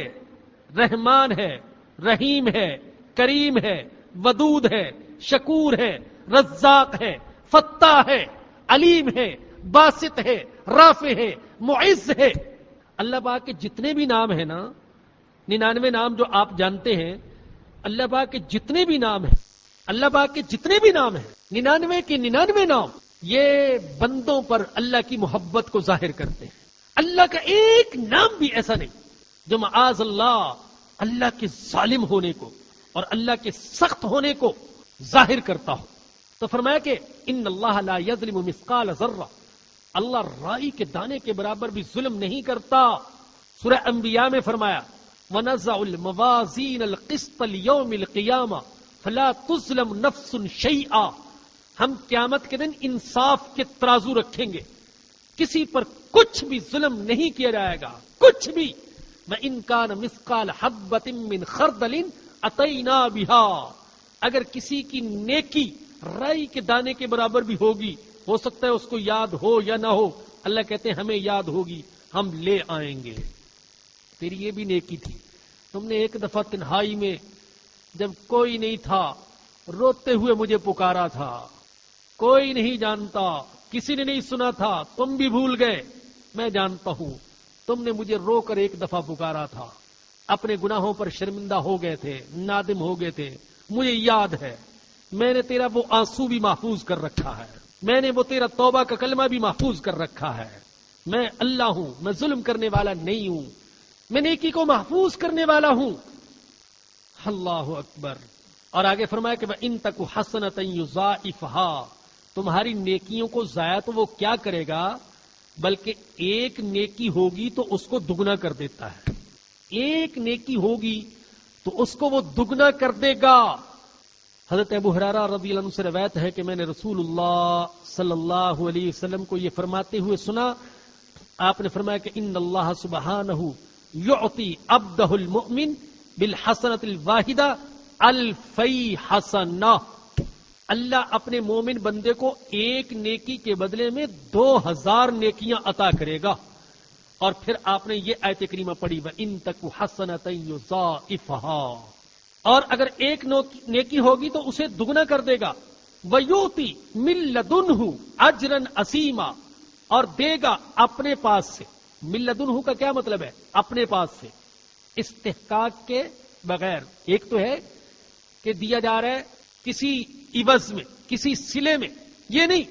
رحمان ہے، رحیم ہے، کریم ہے، ودود ہے، شکور ہے، رزاق ہے، فتاح ہے، علیم ہے، باسط ہے، رافع ہے، معز ہے. اللہ پاک کے جتنے بھی نام ہیں نا، 99 نام جو آپ جانتے ہیں، اللہ پاک کے جتنے بھی نام ہیں، اللہ پاک کے جتنے بھی نام ہیں، 99 کے 99 نام، یہ بندوں پر اللہ کی محبت کو ظاہر کرتے ہیں. اللہ کا ایک نام بھی ایسا نہیں جو معاذ اللہ کے ظالم ہونے کو اور اللہ کے سخت ہونے کو ظاہر کرتا ہو. تو فرمایا کہ ان اللہ لا یظلم مثقال ذرہ. اللہ رائی کے دانے کے برابر بھی ظلم نہیں کرتا. سورہ انبیاء میں فرمایا وَنَزَعُ الْمَوَازِينَ الْقِسْطَ لِيَوْمِ الْقِيَامَةِ فَلَا تُظْلَمُ نَفْسٌ شَيْئًا. ہم قیامت کے دن انصاف کے ترازو رکھیں گے، کسی پر کچھ بھی ظلم نہیں کیا جائے گا، کچھ بھی. وَإِن كَانَ مِثْقَالَ حَبَّةٍ مِّنْ خَرْدَلٍ أَتَيْنَا بِهَا. اگر کسی کی نیکی رائی کے دانے کے برابر بھی ہوگی، ہو سکتا ہے اس کو یاد ہو یا نہ ہو، اللہ کہتے ہیں ہمیں یاد ہوگی، ہم لے آئیں گے. تیری یہ بھی نیکی تھی، تم نے ایک دفعہ تنہائی میں جب کوئی نہیں تھا روتے ہوئے مجھے پکارا تھا، کوئی نہیں جانتا، کسی نے نہیں سنا تھا، تم بھی بھول گئے. میں جانتا ہوں تم نے مجھے رو کر ایک دفعہ پکارا تھا، اپنے گناہوں پر شرمندہ ہو گئے تھے، نادم ہو گئے تھے، مجھے یاد ہے. میں نے تیرا وہ آنسو بھی محفوظ کر رکھا ہے، میں نے وہ تیرا توبہ کا کلمہ بھی محفوظ کر رکھا ہے. میں اللہ ہوں، میں ظلم کرنے والا نہیں ہوں، میں نیکی کو محفوظ کرنے والا ہوں. اللہ اکبر. اور آگے فرمایا کہ وَإِن تَكُ حَسَنَةً يُضَاعِفْهَا. تمہاری نیکیوں کو ضائع تو وہ کیا کرے گا، بلکہ ایک نیکی ہوگی تو اس کو دگنا کر دیتا ہے. ایک نیکی ہوگی تو اس کو وہ دگنا کر دے گا. حضرت ابو ہریرہ رضی اللہ عنہ سے روایت ہے کہ میں نے رسول اللہ صلی اللہ علیہ وسلم کو یہ فرماتے ہوئے سنا. آپ نے فرمایا کہ ان اللہ سبحانہ یعطی عبدہ المؤمن بالحسنۃ الواحدہ الفی حسنہ. اللہ اپنے مومن بندے کو ایک نیکی کے بدلے میں 2000 نیکیاں عطا کرے گا. اور پھر آپ نے یہ آیت کریمہ پڑھی وَإِن تَكُ حَسَنَةً يُضَاعِفْهَا. اور اگر ایک نیکی ہوگی تو اسے دگنا کر دے گا. وَيُؤْتِ مِن لَّدُنْهُ أَجْرًا عَظِيمًا. اور دے گا اپنے پاس سے. مِن لَّدُنْهُ کا کیا مطلب ہے؟ اپنے پاس سے، استحقاق کے بغیر. ایک تو ہے کہ دیا جا رہا ہے کسی عوض میں، کسی صلے میں، یہ نہیں،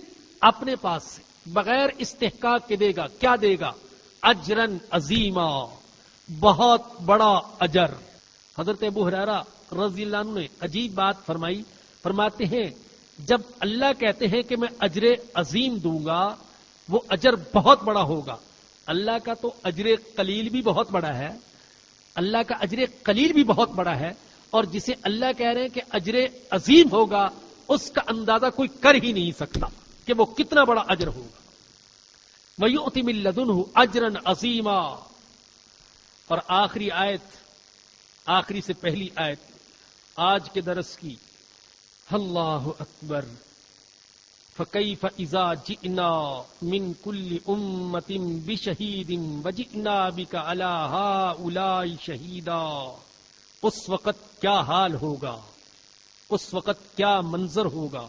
اپنے پاس سے بغیر استحقاق کے دے گا. کیا دے گا؟ اجرن عظیما، بہت بڑا اجر. حضرت ابو ہریرہ رضی اللہ عنہ نے عجیب بات فرمائی. فرماتے ہیں جب اللہ کہتے ہیں کہ میں اجر عظیم دوں گا، وہ اجر بہت بڑا ہوگا. اللہ کا تو اجر قلیل بھی بہت بڑا ہے، اللہ کا اجر قلیل بھی بہت بڑا ہے، اور جسے اللہ کہہ رہے ہیں کہ اجر عظیم ہوگا، اس کا اندازہ کوئی کر ہی نہیں سکتا کہ وہ کتنا بڑا اجر ہوگا. وَيُؤْتِ مِن لَّدُنْهُ أَجْرًا عَظِيمًا. اور آخری آیت، آخری سے پہلی آیت آج کے درس کی. اللہ اکبر. فَكَيْفَ إِذَا جِئْنَا مِن كُلِّ أُمَّةٍ بِشَهِيدٍ وَجِئْنَا بِكَ عَلَى هَٰؤُلَاءِ شَهِيدًا. اس وقت کیا حال ہوگا، اس وقت کیا منظر ہوگا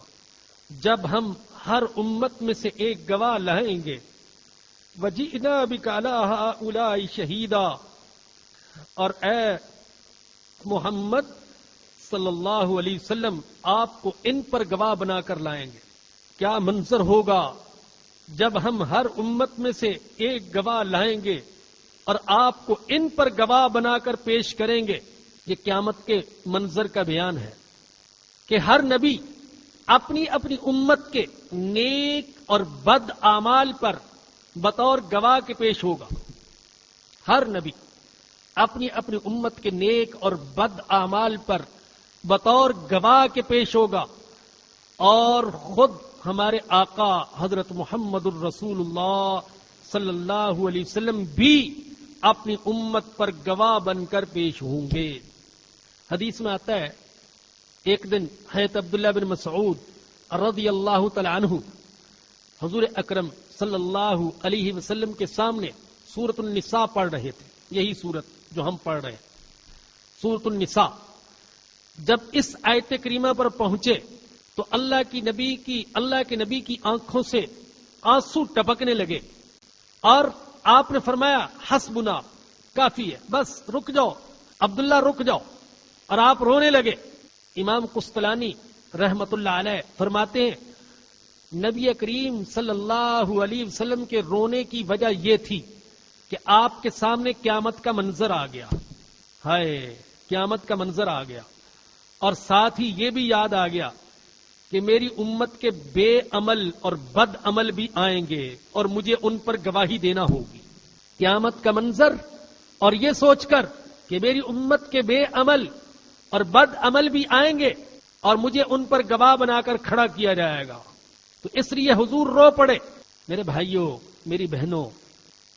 جب ہم ہر امت میں سے ایک گواہ لائیں گے. وَجِئْنَا بِكَ عَلَىٰ هَٰؤُلَاءِ شَهِيدًا، اور اے محمد صلی اللہ علیہ وسلم آپ کو ان پر گواہ بنا کر لائیں گے. کیا منظر ہوگا جب ہم ہر امت میں سے ایک گواہ لائیں گے اور آپ کو ان پر گواہ بنا کر پیش کریں گے. یہ قیامت کے منظر کا بیان ہے کہ ہر نبی اپنی اپنی امت کے نیک اور بد اعمال پر بطور گواہ کے پیش ہوگا. ہر نبی اپنی اپنی امت کے نیک اور بد اعمال پر بطور گواہ کے پیش ہوگا، اور خود ہمارے آقا حضرت محمد الرسول اللہ صلی اللہ علیہ وسلم بھی اپنی امت پر گواہ بن کر پیش ہوں گے. حدیث میں آتا ہے ایک دن حضرت عبداللہ بن مسعود رضی اللہ تعالی عنہ حضور اکرم صلی اللہ علیہ وسلم کے سامنے سورۃ النساء پڑھ رہے تھے. یہی سورت جو ہم پڑھ رہے ہیں، سورۃ النساء. جب اس آیت کریمہ پر پہنچے تو اللہ کے نبی کی آنکھوں سے آنسو ٹپکنے لگے، اور آپ نے فرمایا حسبنا، کافی ہے، بس رک جاؤ عبداللہ، رک جاؤ. اور آپ رونے لگے. امام قسطلانی رحمت اللہ علیہ فرماتے ہیں نبی کریم صلی اللہ علیہ وسلم کے رونے کی وجہ یہ تھی کہ آپ کے سامنے قیامت کا منظر آ گیا. ہائے، قیامت کا منظر آ گیا، اور ساتھ ہی یہ بھی یاد آ گیا کہ میری امت کے بے عمل اور بد عمل بھی آئیں گے اور مجھے ان پر گواہی دینا ہوگی. قیامت کا منظر اور یہ سوچ کر کہ میری امت کے بے عمل اور بد عمل بھی آئیں گے اور مجھے ان پر گواہ بنا کر کھڑا کیا جائے گا، تو اس لیے حضور رو پڑے. میرے بھائیوں، میری بہنوں،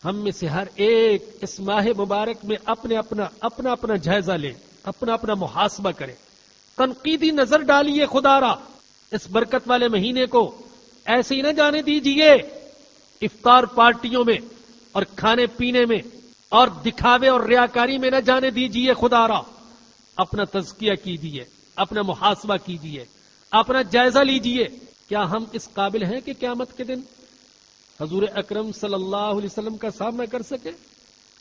ہم میں سے ہر ایک اس ماہ مبارک میں اپنا جائزہ لے، اپنا محاسبہ کرے، تنقیدی نظر ڈالیے. خدا را اس برکت والے مہینے کو ایسے ہی نہ جانے دیجیے افطار پارٹیوں میں اور کھانے پینے میں اور دکھاوے اور ریاکاری میں نہ جانے دیجیے. خدا را اپنا تزکیہ کیجیے، اپنا محاسبہ کیجیے، اپنا جائزہ لیجیے. کیا ہم اس قابل ہیں کہ قیامت کے دن حضور اکرم صلی اللہ علیہ وسلم کا سامنا کر سکے؟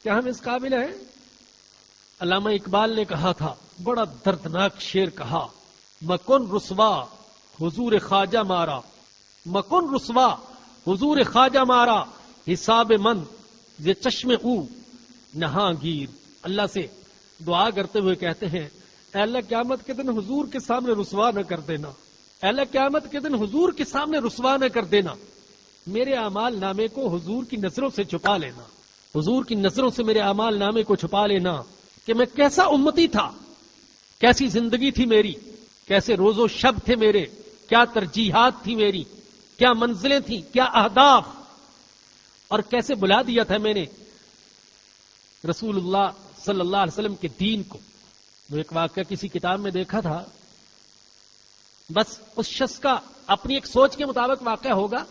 کیا ہم اس قابل ہیں؟ علامہ اقبال نے کہا تھا، بڑا دردناک شعر کہا، مکن رسوا حضور خواجہ مارا، مکن رسوا حضور خواجہ مارا، حساب من یہ چشم او نہاں گیر. اللہ سے دعا کرتے ہوئے کہتے ہیں، اے اللہ قیامت کے دن حضور کے سامنے رسوا نہ کر دینا، اے اللہ قیامت کے دن حضور کے سامنے رسوا نہ کر دینا. میرے اعمال نامے کو حضور کی نظروں سے چھپا لینا، حضور کی نظروں سے میرے اعمال نامے کو چھپا لینا کہ میں کیسا امتی تھا، کیسی زندگی تھی میری، کیسے روز و شب تھے میرے، کیا ترجیحات تھی میری، کیا منزلیں تھیں، کیا اہداف، اور کیسے بلا دیا تھا میں نے رسول اللہ صلی اللہ علیہ وسلم کے دین کو. وہ ایک واقعہ کسی کتاب میں دیکھا تھا، بس اس شخص کا اپنی ایک سوچ کے مطابق واقعہ ہوگا.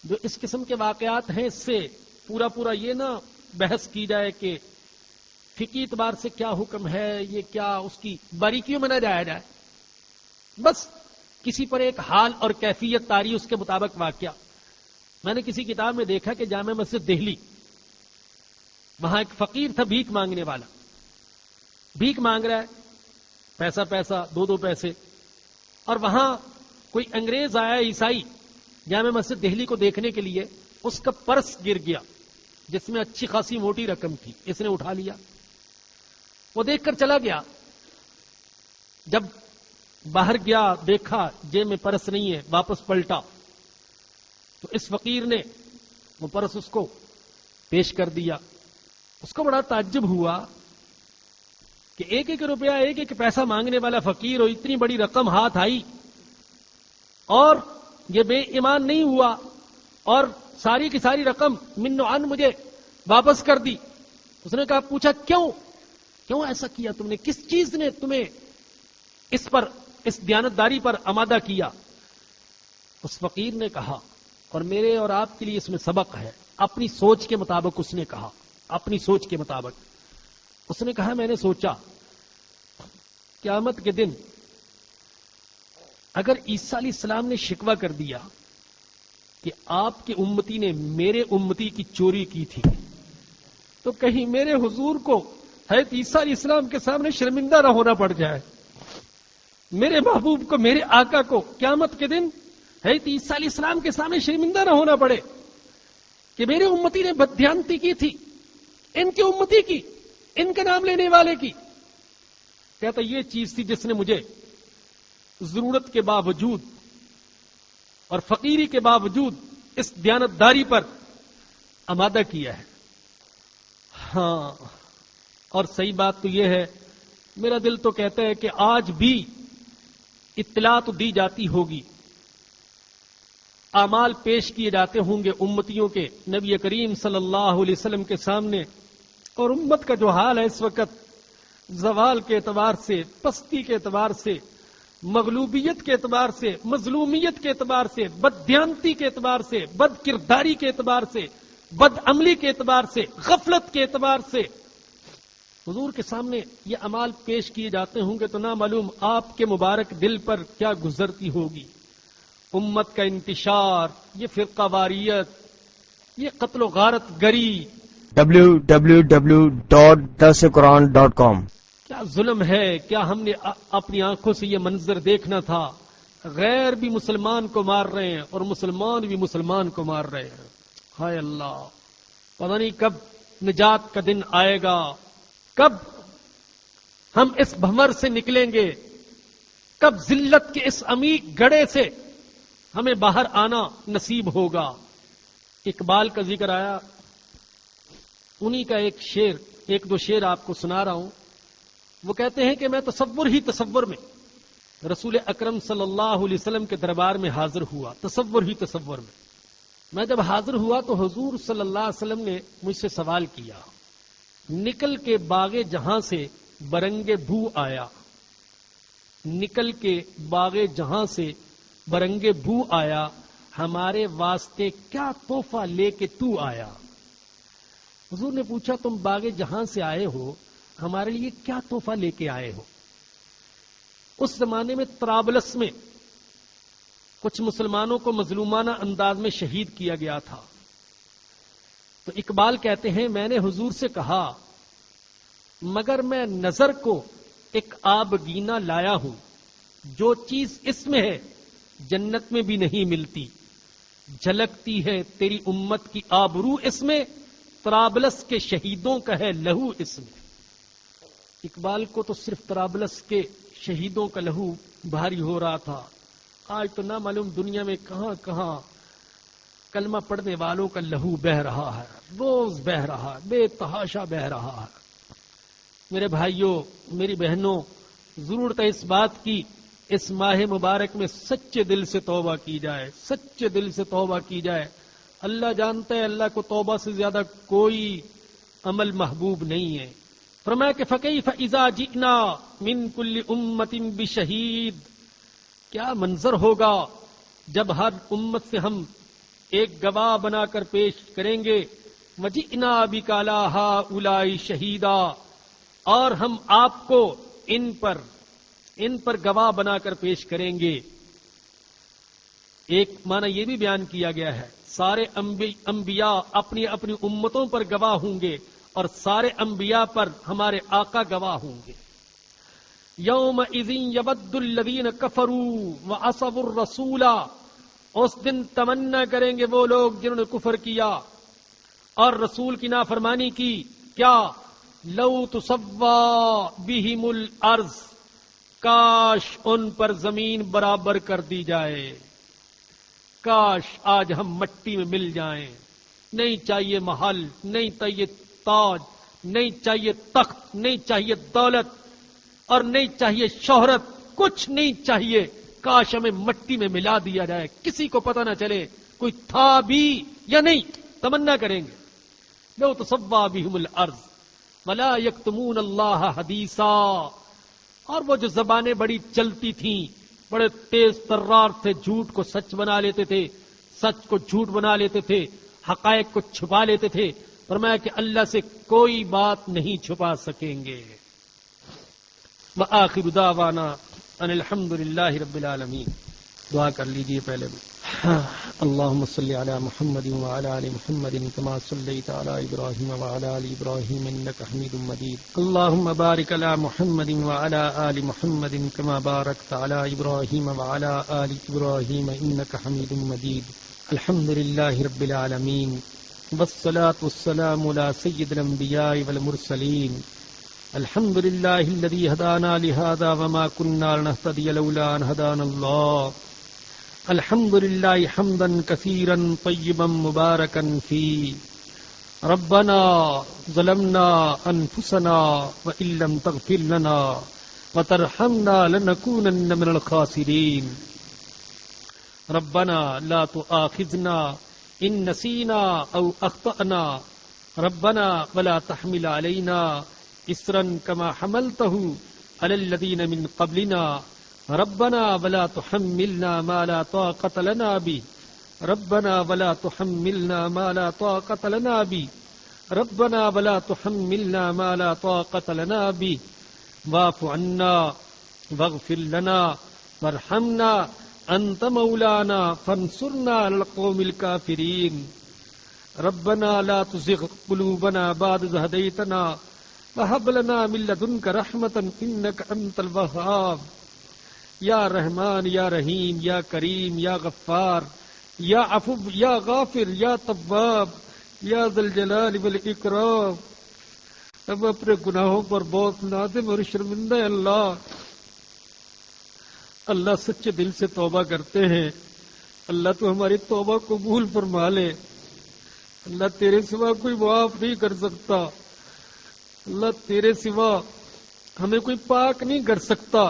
جو اس قسم کے واقعات ہیں اس سے پورا یہ نہ بحث کی جائے کہ فقہی اعتبار سے کیا حکم ہے، یہ کیا، اس کی باریکیوں میں نہ جایا جائے. بس کسی پر ایک حال اور کیفیت تاری اس کے مطابق واقعہ. میں نے کسی کتاب میں دیکھا کہ جامع مسجد دہلی، وہاں ایک فقیر تھا، بھیک مانگنے والا، بھیک مانگ رہا ہے، پیسہ 2 پیسے. اور وہاں کوئی انگریز آیا، عیسائی، جامع مسجد دہلی کو دیکھنے کے لیے. اس کا پرس گر گیا جس میں اچھی خاصی موٹی رقم تھی. اس نے اٹھا لیا، وہ دیکھ کر چلا گیا. جب باہر گیا دیکھا جیب میں پرس نہیں ہے، واپس پلٹا تو اس فقیر نے وہ پرس اس کو پیش کر دیا. اس کو بڑا تعجب ہوا کہ 1 روپیہ 1 پیسہ مانگنے والا فقیر اور اتنی بڑی رقم ہاتھ آئی اور یہ بے ایمان نہیں ہوا اور ساری کی ساری رقم من و عن مجھے واپس کر دی. اس نے کہا، پوچھا کیوں ایسا کیا تم نے، کس چیز نے تمہیں اس دیانتداری پر آمادہ کیا؟ اس فقیر نے کہا، اور میرے اور آپ کے لیے اس میں سبق ہے، اپنی سوچ کے مطابق اس نے کہا، اپنی سوچ کے مطابق اس نے کہا، میں نے سوچا قیامت کے دن اگر عیسیٰ علیہ السلام نے شکوہ کر دیا کہ آپ کے امتی نے میرے امتی کی چوری کی تھی، تو کہیں میرے حضور کو حضرت عیسیٰ علیہ السلام کے سامنے شرمندہ نہ ہونا پڑ جائے، میرے محبوب کو، میرے آقا کو قیامت کے دن حضرت عیسیٰ علیہ السلام کے سامنے شرمندہ نہ ہونا پڑے کہ میرے امتی نے بددھیانتی کی تھی، ان کے امتی کی، ان کا نام لینے والے کی۔ کہتا یہ چیز تھی جس نے مجھے ضرورت کے باوجود اور فقیری کے باوجود اس دیانتداری پر آمادہ کیا ہے۔ ہاں، اور صحیح بات تو یہ ہے، میرا دل تو کہتا ہے کہ آج بھی اطلاع تو دی جاتی ہوگی، اعمال پیش کیے جاتے ہوں گے امتیوں کے نبی کریم صلی اللہ علیہ وسلم کے سامنے، اور امت کا جو حال ہے اس وقت زوال کے اعتبار سے، پستی کے اعتبار سے، مغلوبیت کے اعتبار سے، مظلومیت کے اعتبار سے، بددھیانتی کے اعتبار سے، بد کرداری کے اعتبار سے، بد عملی کے اعتبار سے، غفلت کے اعتبار سے حضور کے سامنے یہ اعمال پیش کیے جاتے ہوں گے تو نہ معلوم آپ کے مبارک دل پر کیا گزرتی ہوگی۔ امت کا انتشار، یہ فرقہ واریت، یہ قتل و غارت گری، www.darsequran.com کیا ظلم ہے، کیا ہم نے اپنی آنکھوں سے یہ منظر دیکھنا تھا؟ غیر بھی مسلمان کو مار رہے ہیں اور مسلمان بھی مسلمان کو مار رہے ہیں۔ ہائے اللہ، پتہ نہیں کب نجات کا دن آئے گا، کب ہم اس بھمر سے نکلیں گے، کب ذلت کے اس عمیق گڑھے سے ہمیں باہر آنا نصیب ہوگا۔ اقبال کا ذکر آیا، انہی کا ایک دو شعر آپ کو سنا رہا ہوں۔ وہ کہتے ہیں کہ میں تصور میں رسول اکرم صلی اللہ علیہ وسلم کے دربار میں حاضر ہوا، تصور میں جب حاضر ہوا تو حضور صلی اللہ علیہ وسلم نے مجھ سے سوال کیا، نکل کے باغ جہاں سے برنگ بھو آیا، نکل کے باغ جہاں سے برنگ بھو آیا، ہمارے واسطے کیا تحفہ لے کے تو آیا۔ حضور نے پوچھا تم باغ جہاں سے آئے ہو، ہمارے لیے کیا تحفہ لے کے آئے ہو؟ اس زمانے میں طرابلس میں کچھ مسلمانوں کو مظلومانہ انداز میں شہید کیا گیا تھا۔ تو اقبال کہتے ہیں میں نے حضور سے کہا مگر میں نظر کو ایک آبگینہ لایا ہوں، جو چیز اس میں ہے جنت میں بھی نہیں ملتی، جھلکتی ہے تیری امت کی آبرو اس میں، طرابلس کے شہیدوں کا ہے لہو اس میں۔ اقبال کو تو صرف طرابلس کے شہیدوں کا لہو بھاری ہو رہا تھا، آج تو نہ معلوم دنیا میں کہاں کہاں کلمہ پڑھنے والوں کا لہو بہ رہا ہے، روز بہ رہا ہے، بے تحاشا بہ رہا ہے۔ میرے بھائیوں، میری بہنوں، ضرورت ہے اس بات کی اس ماہ مبارک میں سچے دل سے توبہ کی جائے، سچے دل سے توبہ کی جائے۔ اللہ جانتا ہے اللہ کو توبہ سے زیادہ کوئی عمل محبوب نہیں ہے۔ فرمایا کہ فَكَيْفَ إِذَا جِئْنَا مِن كُلِّ أُمَّةٍ بِشَهِيدٍ، کیا منظر ہوگا جب ہر امت سے ہم ایک گواہ بنا کر پیش کریں گے، وَجِئْنَا بِكَ عَلَىٰ هَٰؤُلَاءِ شَهِيدًا، اور ہم آپ کو ان پر گواہ بنا کر پیش کریں گے۔ ایک معنی یہ بھی بیان کیا گیا ہے سارے انبیاء اپنی اپنی امتوں پر گواہ ہوں گے اور سارے انبیاء پر ہمارے آقا گواہ ہوں گے۔ یومئذ یود الذین کفروا وعصوا الرسول، اس دن تمنا کریں گے وہ لوگ جنہوں نے کفر کیا اور رسول کی نافرمانی کی، کیا لو تسوا بہم الارض، کاش ان پر زمین برابر کر دی جائے، کاش آج ہم مٹی میں مل جائیں۔ نہیں چاہیے محل، نہیں چاہیے تاج، نہیں چاہیے تخت، نہیں چاہیے دولت اور نہیں چاہیے شہرت، کچھ نہیں چاہیے، کاش ہمیں مٹی میں ملا دیا جائے، کسی کو پتہ نہ چلے کوئی تھا بھی یا نہیں۔ تمنا کریں گے لو تسوا بہم الارض ولا یکتمون اللہ حدیثا، اور وہ جو زبانیں بڑی چلتی تھیں، بڑے تیز ترار تھے، جھوٹ کو سچ بنا لیتے تھے، سچ کو جھوٹ بنا لیتے تھے، حقائق کو چھپا لیتے تھے، فرمایا کہ اللہ سے کوئی بات نہیں چھپا سکیں گے۔ وآخر دعوانا ان الحمد للہ رب العالمین. دعا کر لیجئے پہلے بھی. اللهم صل على محمد وعلى آل محمد كما صليت على إبراهيم وعلى آل إبراهيم إنك حميد مجيد. اللهم بارك على محمد وعلى آل محمد كما باركت على إبراهيم وعلى آل إبراهيم إنك حميد مجيد. الحمد لله رب العالمين والصلاة والسلام على سيد الأنبياء والمرسلين. الحمد لله الذي هدانا لهذا وما كنا لنهتدي لولا أن هدانا الله. الحمد لله حمدا كثيرا طيبا مباركا فيه. ربنا ظلمنا أنفسنا وإن لم تغفر لنا وترحمنا لنكونن من الخاسرين. ربنا لا تؤاخذنا إن نسينا أو أخطأنا. ربنا ولا تحمل علينا إصرا كما حملته على الذين من قبلنا. ربنا ولا تحملنا ما لا طاقة لنا به. ربنا ولا تحملنا ما لا طاقة لنا به. ربنا ولا تحملنا ما لا طاقة لنا به. واعف عنا واغفر لنا وارحمنا أنت مولانا فانصرنا على القوم الكافرين. ربنا لا تزغ قلوبنا بعد إذ هديتنا وهب لنا من لدنك رحمة إنك أنت الوهاب. یا رحمان یا رحیم یا کریم یا غفار یا عفو یا غافر یا تواب یا ذی الجلال والاکرام. اب اپنے گناہوں پر بہت نادم اور شرمندہ اللہ. اللہ سچے دل سے توبہ کرتے ہیں. اللہ تو ہماری توبہ قبول فرما لے. اللہ تیرے سوا کوئی معاف نہیں کر سکتا. اللہ تیرے سوا ہمیں کوئی پاک نہیں کر سکتا.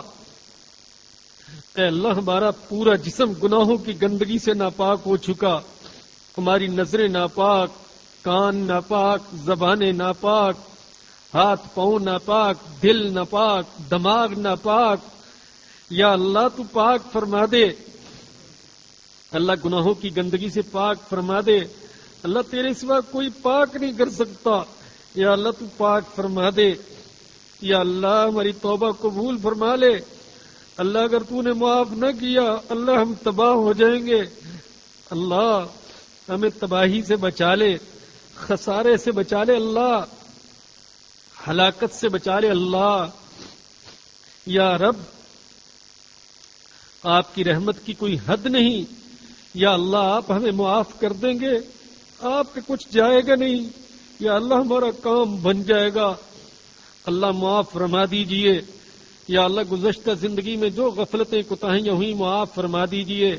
اے اللہ ہمارا پورا جسم گناہوں کی گندگی سے ناپاک ہو چکا. ہماری نظریں ناپاک، کان ناپاک، زبانیں ناپاک، ہاتھ پاؤں ناپاک، دل ناپاک، دماغ ناپاک. یا اللہ تو پاک فرما دے. اللہ گناہوں کی گندگی سے پاک فرما دے. اللہ تیرے سوا کوئی پاک نہیں کر سکتا. یا اللہ تو پاک فرما دے. یا اللہ ہماری توبہ قبول فرما لے. اللہ اگر تو نے معاف نہ کیا اللہ ہم تباہ ہو جائیں گے. اللہ ہمیں تباہی سے بچا لے، خسارے سے بچا لے اللہ، ہلاکت سے بچا لے اللہ. یا رب آپ کی رحمت کی کوئی حد نہیں. یا اللہ آپ ہمیں معاف کر دیں گے، آپ کے کچھ جائے گا نہیں. یا اللہ ہمارا کام بن جائے گا. اللہ معاف فرما دیجئے. یا اللہ گزشتہ زندگی میں جو غفلتیں کوتاہیاں ہوئیں معاف فرما دیجئے.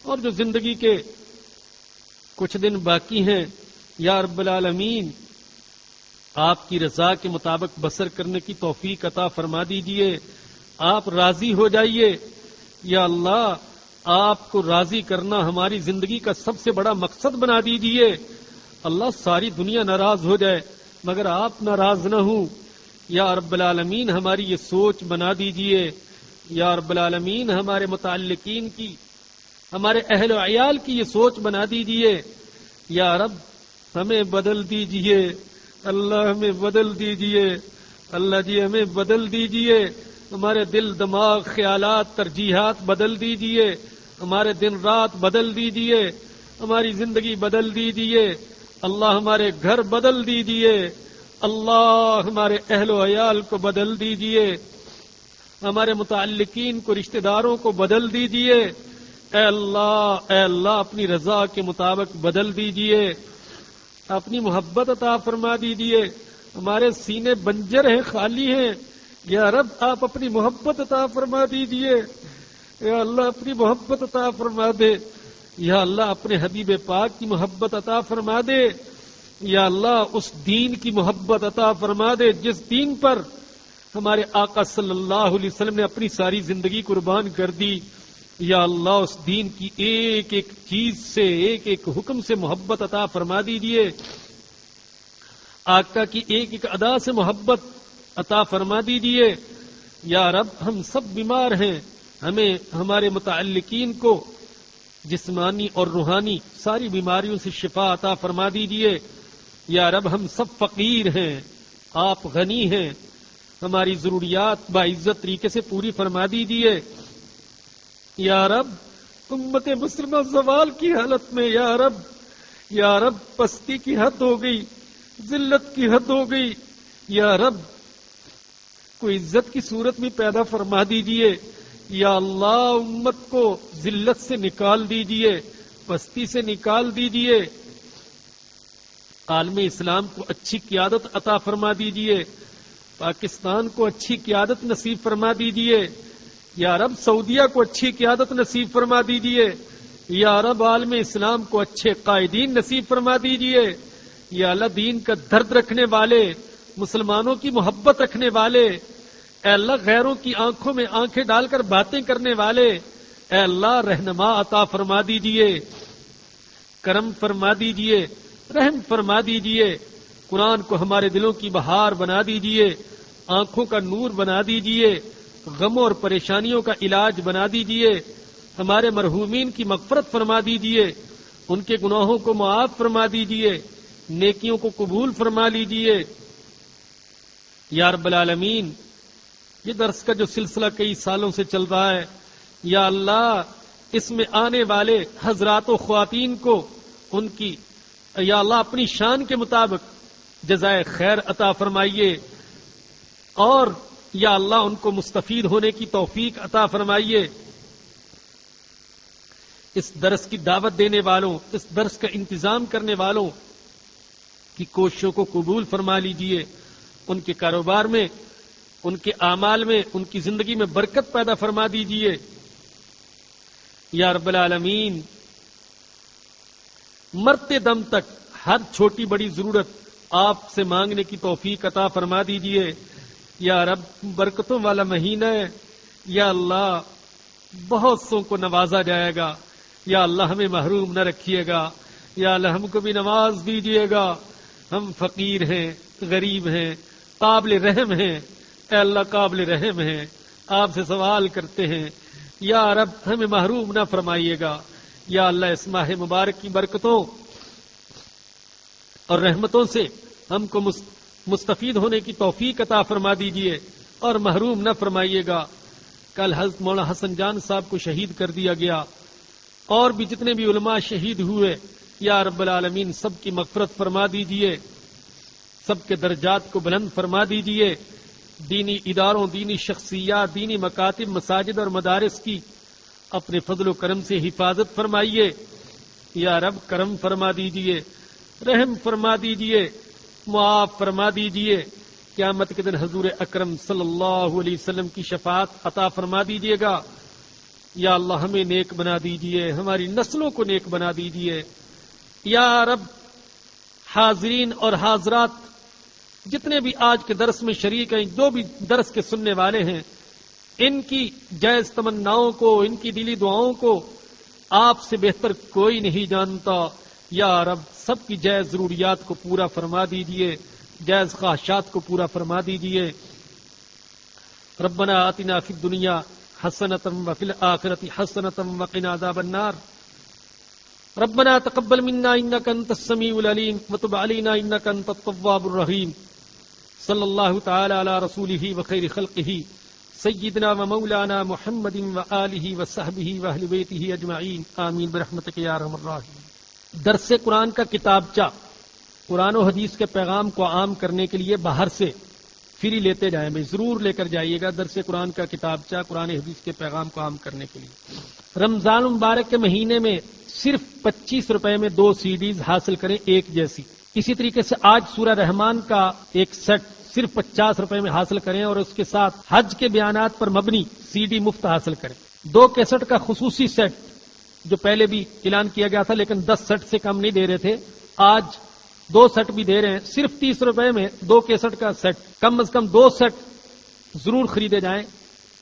اور جو زندگی کے کچھ دن باقی ہیں یا رب العالمین آپ کی رضا کے مطابق بسر کرنے کی توفیق عطا فرما دیجئے. آپ راضی ہو جائیے. یا اللہ آپ کو راضی کرنا ہماری زندگی کا سب سے بڑا مقصد بنا دیجئے. اللہ ساری دنیا ناراض ہو جائے مگر آپ ناراض نہ ہوں. یا رب العالمین ہماری یہ سوچ بنا دیجئے. یا رب العالمین ہمارے متعلقین کی، ہمارے اہل و عیال کی یہ سوچ بنا دیجئے. یا رب ہمیں بدل دیجئے. اللہ ہمیں بدل دیجئے. اللہ جی ہمیں بدل دیجئے. ہمارے دل دماغ خیالات ترجیحات بدل دیجئے. ہمارے دن رات بدل دیجئے. ہماری زندگی بدل دیجئے. اللہ ہمارے گھر بدل دیجئے. اللہ ہمارے اہل و عیال کو بدل دیجئے. ہمارے متعلقین کو، رشتہ داروں کو بدل دیجئے. اے اللہ اپنی رضا کے مطابق بدل دیجئے. اپنی محبت عطا فرما دیجئے. ہمارے سینے بنجر ہیں، خالی ہیں. یا رب آپ اپنی محبت عطا فرما دیجئے. یا اللہ اپنی محبت عطا فرما دے. یا اللہ اپنے حبیب پاک کی محبت عطا فرما دے. یا اللہ اس دین کی محبت عطا فرما دے جس دین پر ہمارے آقا صلی اللہ علیہ وسلم نے اپنی ساری زندگی قربان کر دی. یا اللہ اس دین کی ایک ایک چیز سے، ایک ایک حکم سے محبت عطا فرما دیجئے. آقا کی ایک ایک ادا سے محبت عطا فرما دیجئے. یا رب ہم سب بیمار ہیں، ہمیں ہمارے متعلقین کو جسمانی اور روحانی ساری بیماریوں سے شفا عطا فرما دیجئے. یا رب ہم سب فقیر ہیں، آپ غنی ہیں، ہماری ضروریات باعزت طریقے سے پوری فرما دیجیے یا رب۔ امت مسلمہ زوال کی حالت میں یا رب پستی کی حد ہو گئی، ذلت کی حد ہو گئی یا رب، کوئی عزت کی صورت میں پیدا فرما دیجئے یا اللہ، امت کو ذلت سے نکال دیجئے، پستی سے نکال دیجئے، عالم اسلام کو اچھی قیادت عطا فرما دیجئے، پاکستان کو اچھی قیادت نصیب فرما دیجئے یا رب، سعودیہ کو اچھی قیادت نصیب فرما دیجئے یا رب، عالم اسلام کو اچھے قائدین نصیب فرما دیجئے یا اللہ، دین کا درد رکھنے والے، مسلمانوں کی محبت رکھنے والے، اے اللہ غیروں کی آنکھوں میں آنکھیں ڈال کر باتیں کرنے والے، اے اللہ رہنما عطا فرما دیجئے، کرم فرما دیجئے، رحم فرما دیجئے، قرآن کو ہمارے دلوں کی بہار بنا دیجئے، آنکھوں کا نور بنا دیجئے، غموں اور پریشانیوں کا علاج بنا دیجئے، ہمارے مرحومین کی مغفرت فرما دیجئے، ان کے گناہوں کو معاف فرما دیجئے، نیکیوں کو قبول فرما لیجئے یا رب العالمین۔ یہ درس کا جو سلسلہ کئی سالوں سے چل رہا ہے یا اللہ، اس میں آنے والے حضرات و خواتین کو ان کی یا اللہ اپنی شان کے مطابق جزائے خیر عطا فرمائیے اور یا اللہ ان کو مستفید ہونے کی توفیق عطا فرمائیے۔ اس درس کی دعوت دینے والوں، اس درس کا انتظام کرنے والوں کی کوششوں کو قبول فرما لیجئے، ان کے کاروبار میں، ان کے اعمال میں، ان کی زندگی میں برکت پیدا فرما دیجئے یا رب العالمین۔ مرتے دم تک ہر چھوٹی بڑی ضرورت آپ سے مانگنے کی توفیق عطا فرما دیجئے یا رب، برکتوں والا مہینہ ہے یا اللہ، بہت سوں کو نوازا جائے گا یا اللہ، ہمیں محروم نہ رکھیے گا یا اللہ، ہم کو بھی نواز دیجئے گا، ہم فقیر ہیں، غریب ہیں، قابل رحم ہیں، اے اللہ قابل رحم ہیں، آپ سے سوال کرتے ہیں یا رب، ہمیں محروم نہ فرمائیے گا یا اللہ، اس ماہ مبارک کی برکتوں اور رحمتوں سے ہم کو مستفید ہونے کی توفیق عطا فرما دیجئے اور محروم نہ فرمائیے گا۔ کل حضرت مولانا حسن جان صاحب کو شہید کر دیا گیا، اور بھی جتنے بھی علماء شہید ہوئے یا رب العالمین، سب کی مغفرت فرما دیجئے، سب کے درجات کو بلند فرما دیجئے، دینی اداروں، دینی شخصیات، دینی مکاتب، مساجد اور مدارس کی اپنے فضل و کرم سے حفاظت فرمائیے یا رب، کرم فرما دیجئے، رحم فرما دیجئے، معاف فرما دیجئے، قیامت کے دن حضور اکرم صلی اللہ علیہ وسلم کی شفاعت عطا فرما دیجئے گا یا اللہ، ہمیں نیک بنا دیجئے، ہماری نسلوں کو نیک بنا دیجئے یا رب۔ حاضرین اور حاضرات جتنے بھی آج کے درس میں شریک ہیں، جو بھی درس کے سننے والے ہیں، ان کی جائز تمناؤں کو، ان کی دلی دعاؤں کو آپ سے بہتر کوئی نہیں جانتا یا رب، سب کی جائز ضروریات کو پورا فرما دیجئے، جائز خواہشات کو پورا فرما دیجئے۔ ربنا آتنا فی الدنیا حسنۃ وفی الآخرۃ حسنۃ وقنا عذاب النار۔ ربنا تقبل منا انك انت السميع العليم وتب علينا انك انت التواب الرحيم۔ صلی اللہ تعالی علی رسولہ وخیر خلقہ سیدنا و مولانا محمد وآلہ وصحبہ واہل بیتہ اجمعین، آمین برحمتک یا ارحم الراحمین۔ درس قرآن کا کتابچہ، قرآن و حدیث کے پیغام کو عام کرنے کے لیے باہر سے فری لیتے جائیں، بھائی ضرور لے کر جائیے گا درس قرآن کا کتابچہ، قرآن حدیث کے پیغام کو عام کرنے کے لیے۔ رمضان مبارک کے مہینے میں صرف 25 روپے میں 2 CDs حاصل کریں ایک جیسی۔ اسی طریقے سے آج سورہ رحمان کا ایک سیٹ صرف 50 روپے میں حاصل کریں اور اس کے ساتھ حج کے بیانات پر مبنی CD مفت حاصل کریں۔ 2 کیسٹ کا خصوصی سیٹ جو پہلے بھی اعلان کیا گیا تھا لیکن 10 سیٹ سے کم نہیں دے رہے تھے، آج 2 سیٹ بھی دے رہے ہیں، صرف 30 روپے میں 2 کیسٹ کا سیٹ، کم از کم 2 سیٹ ضرور خریدے جائیں۔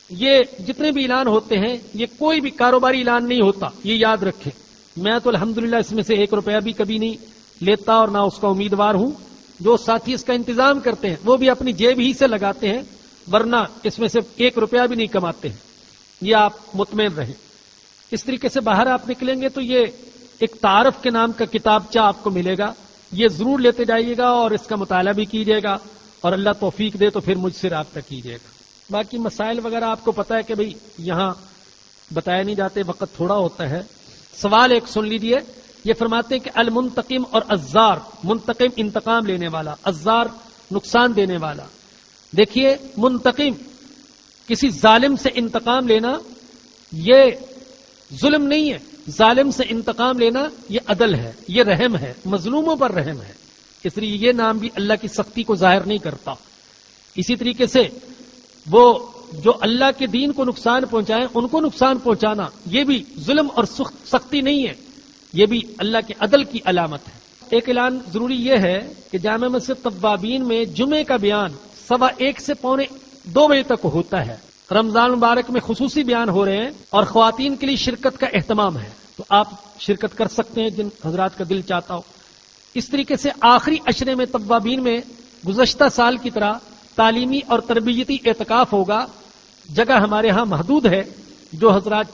یہ جتنے بھی اعلان ہوتے ہیں یہ کوئی بھی کاروباری اعلان نہیں ہوتا، یہ یاد رکھیں۔ میں تو الحمدللہ اس میں سے 1 روپیہ بھی کبھی نہیں لیتا اور نہ اس کا امیدوار ہوں۔ جو ساتھی اس کا انتظام کرتے ہیں وہ بھی اپنی جیب ہی سے لگاتے ہیں، ورنہ اس میں سے 1 روپیہ بھی نہیں کماتے ہیں، یہ آپ مطمئن رہیں۔ اس طریقے سے باہر آپ نکلیں گے تو یہ ایک تعارف کے نام کا کتابچہ آپ کو ملے گا، یہ ضرور لیتے جائیے گا اور اس کا مطالعہ بھی کیجیے گا اور اللہ توفیق دے تو پھر مجھ سے رابطہ کیجیے گا. باقی مسائل وغیرہ آپ کو پتا ہے کہ بھئی یہاں بتایا نہیں جاتے، وقت تھوڑا ہوتا ہے. سوال ایک سن لیجئے. یہ فرماتے ہیں کہ المنتقم اور الزار، منتقم انتقام لینے والا، الزار نقصان دینے والا. دیکھیے منتقم کسی ظالم سے انتقام لینا یہ ظلم نہیں ہے، ظالم سے انتقام لینا یہ عدل ہے، یہ رحم ہے، مظلوموں پر رحم ہے. اس لیے یہ نام بھی اللہ کی سختی کو ظاہر نہیں کرتا. اسی طریقے سے وہ جو اللہ کے دین کو نقصان پہنچائیں ان کو نقصان پہنچانا یہ بھی ظلم اور سختی نہیں ہے، یہ بھی اللہ کے عدل کی علامت ہے. ایک اعلان ضروری یہ ہے کہ جامع مسجد توابین میں جمعے کا بیان 1:15 سے 1:45 بجے تک ہوتا ہے. رمضان مبارک میں خصوصی بیان ہو رہے ہیں اور خواتین کے لیے شرکت کا اہتمام ہے، تو آپ شرکت کر سکتے ہیں جن حضرات کا دل چاہتا ہو. اس طریقے سے آخری عشرے میں توابین میں گزشتہ سال کی طرح تعلیمی اور تربیتی اعتکاف ہوگا. جگہ ہمارے ہاں محدود ہے، جو حضرات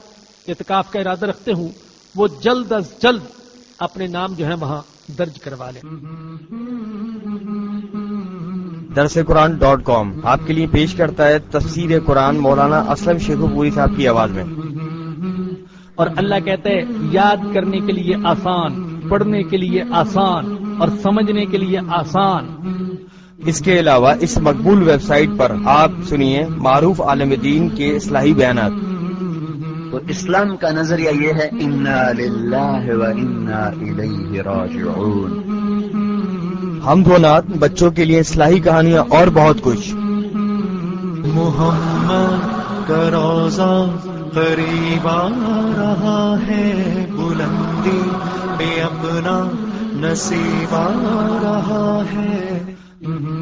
اعتکاف کا ارادہ رکھتے ہوں وہ جلد از جلد اپنے نام جو ہے وہاں درج کروا لیں. درسقرآن.com آپ کے لیے پیش کرتا ہے تفسیر قرآن مولانا اسلم شیخو پوری صاحب کی آواز میں. اور اللہ کہتے ہیں یاد کرنے کے لیے آسان، پڑھنے کے لیے آسان اور سمجھنے کے لیے آسان. اس کے علاوہ اس مقبول ویب سائٹ پر آپ سنیے معروف عالم دین کے اصلاحی بیانات. تو اسلام کا نظریہ یہ ہے انا للہ و انا الیہ راجعون. حمد و نعت، بچوں کے لیے اصلاحی کہانیاں اور بہت کچھ. محمد کا روزہ قریب آ رہا ہے، بلندی پہ اپنا نصیب آ رہا ہے.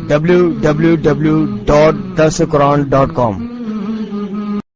www.darsequran.com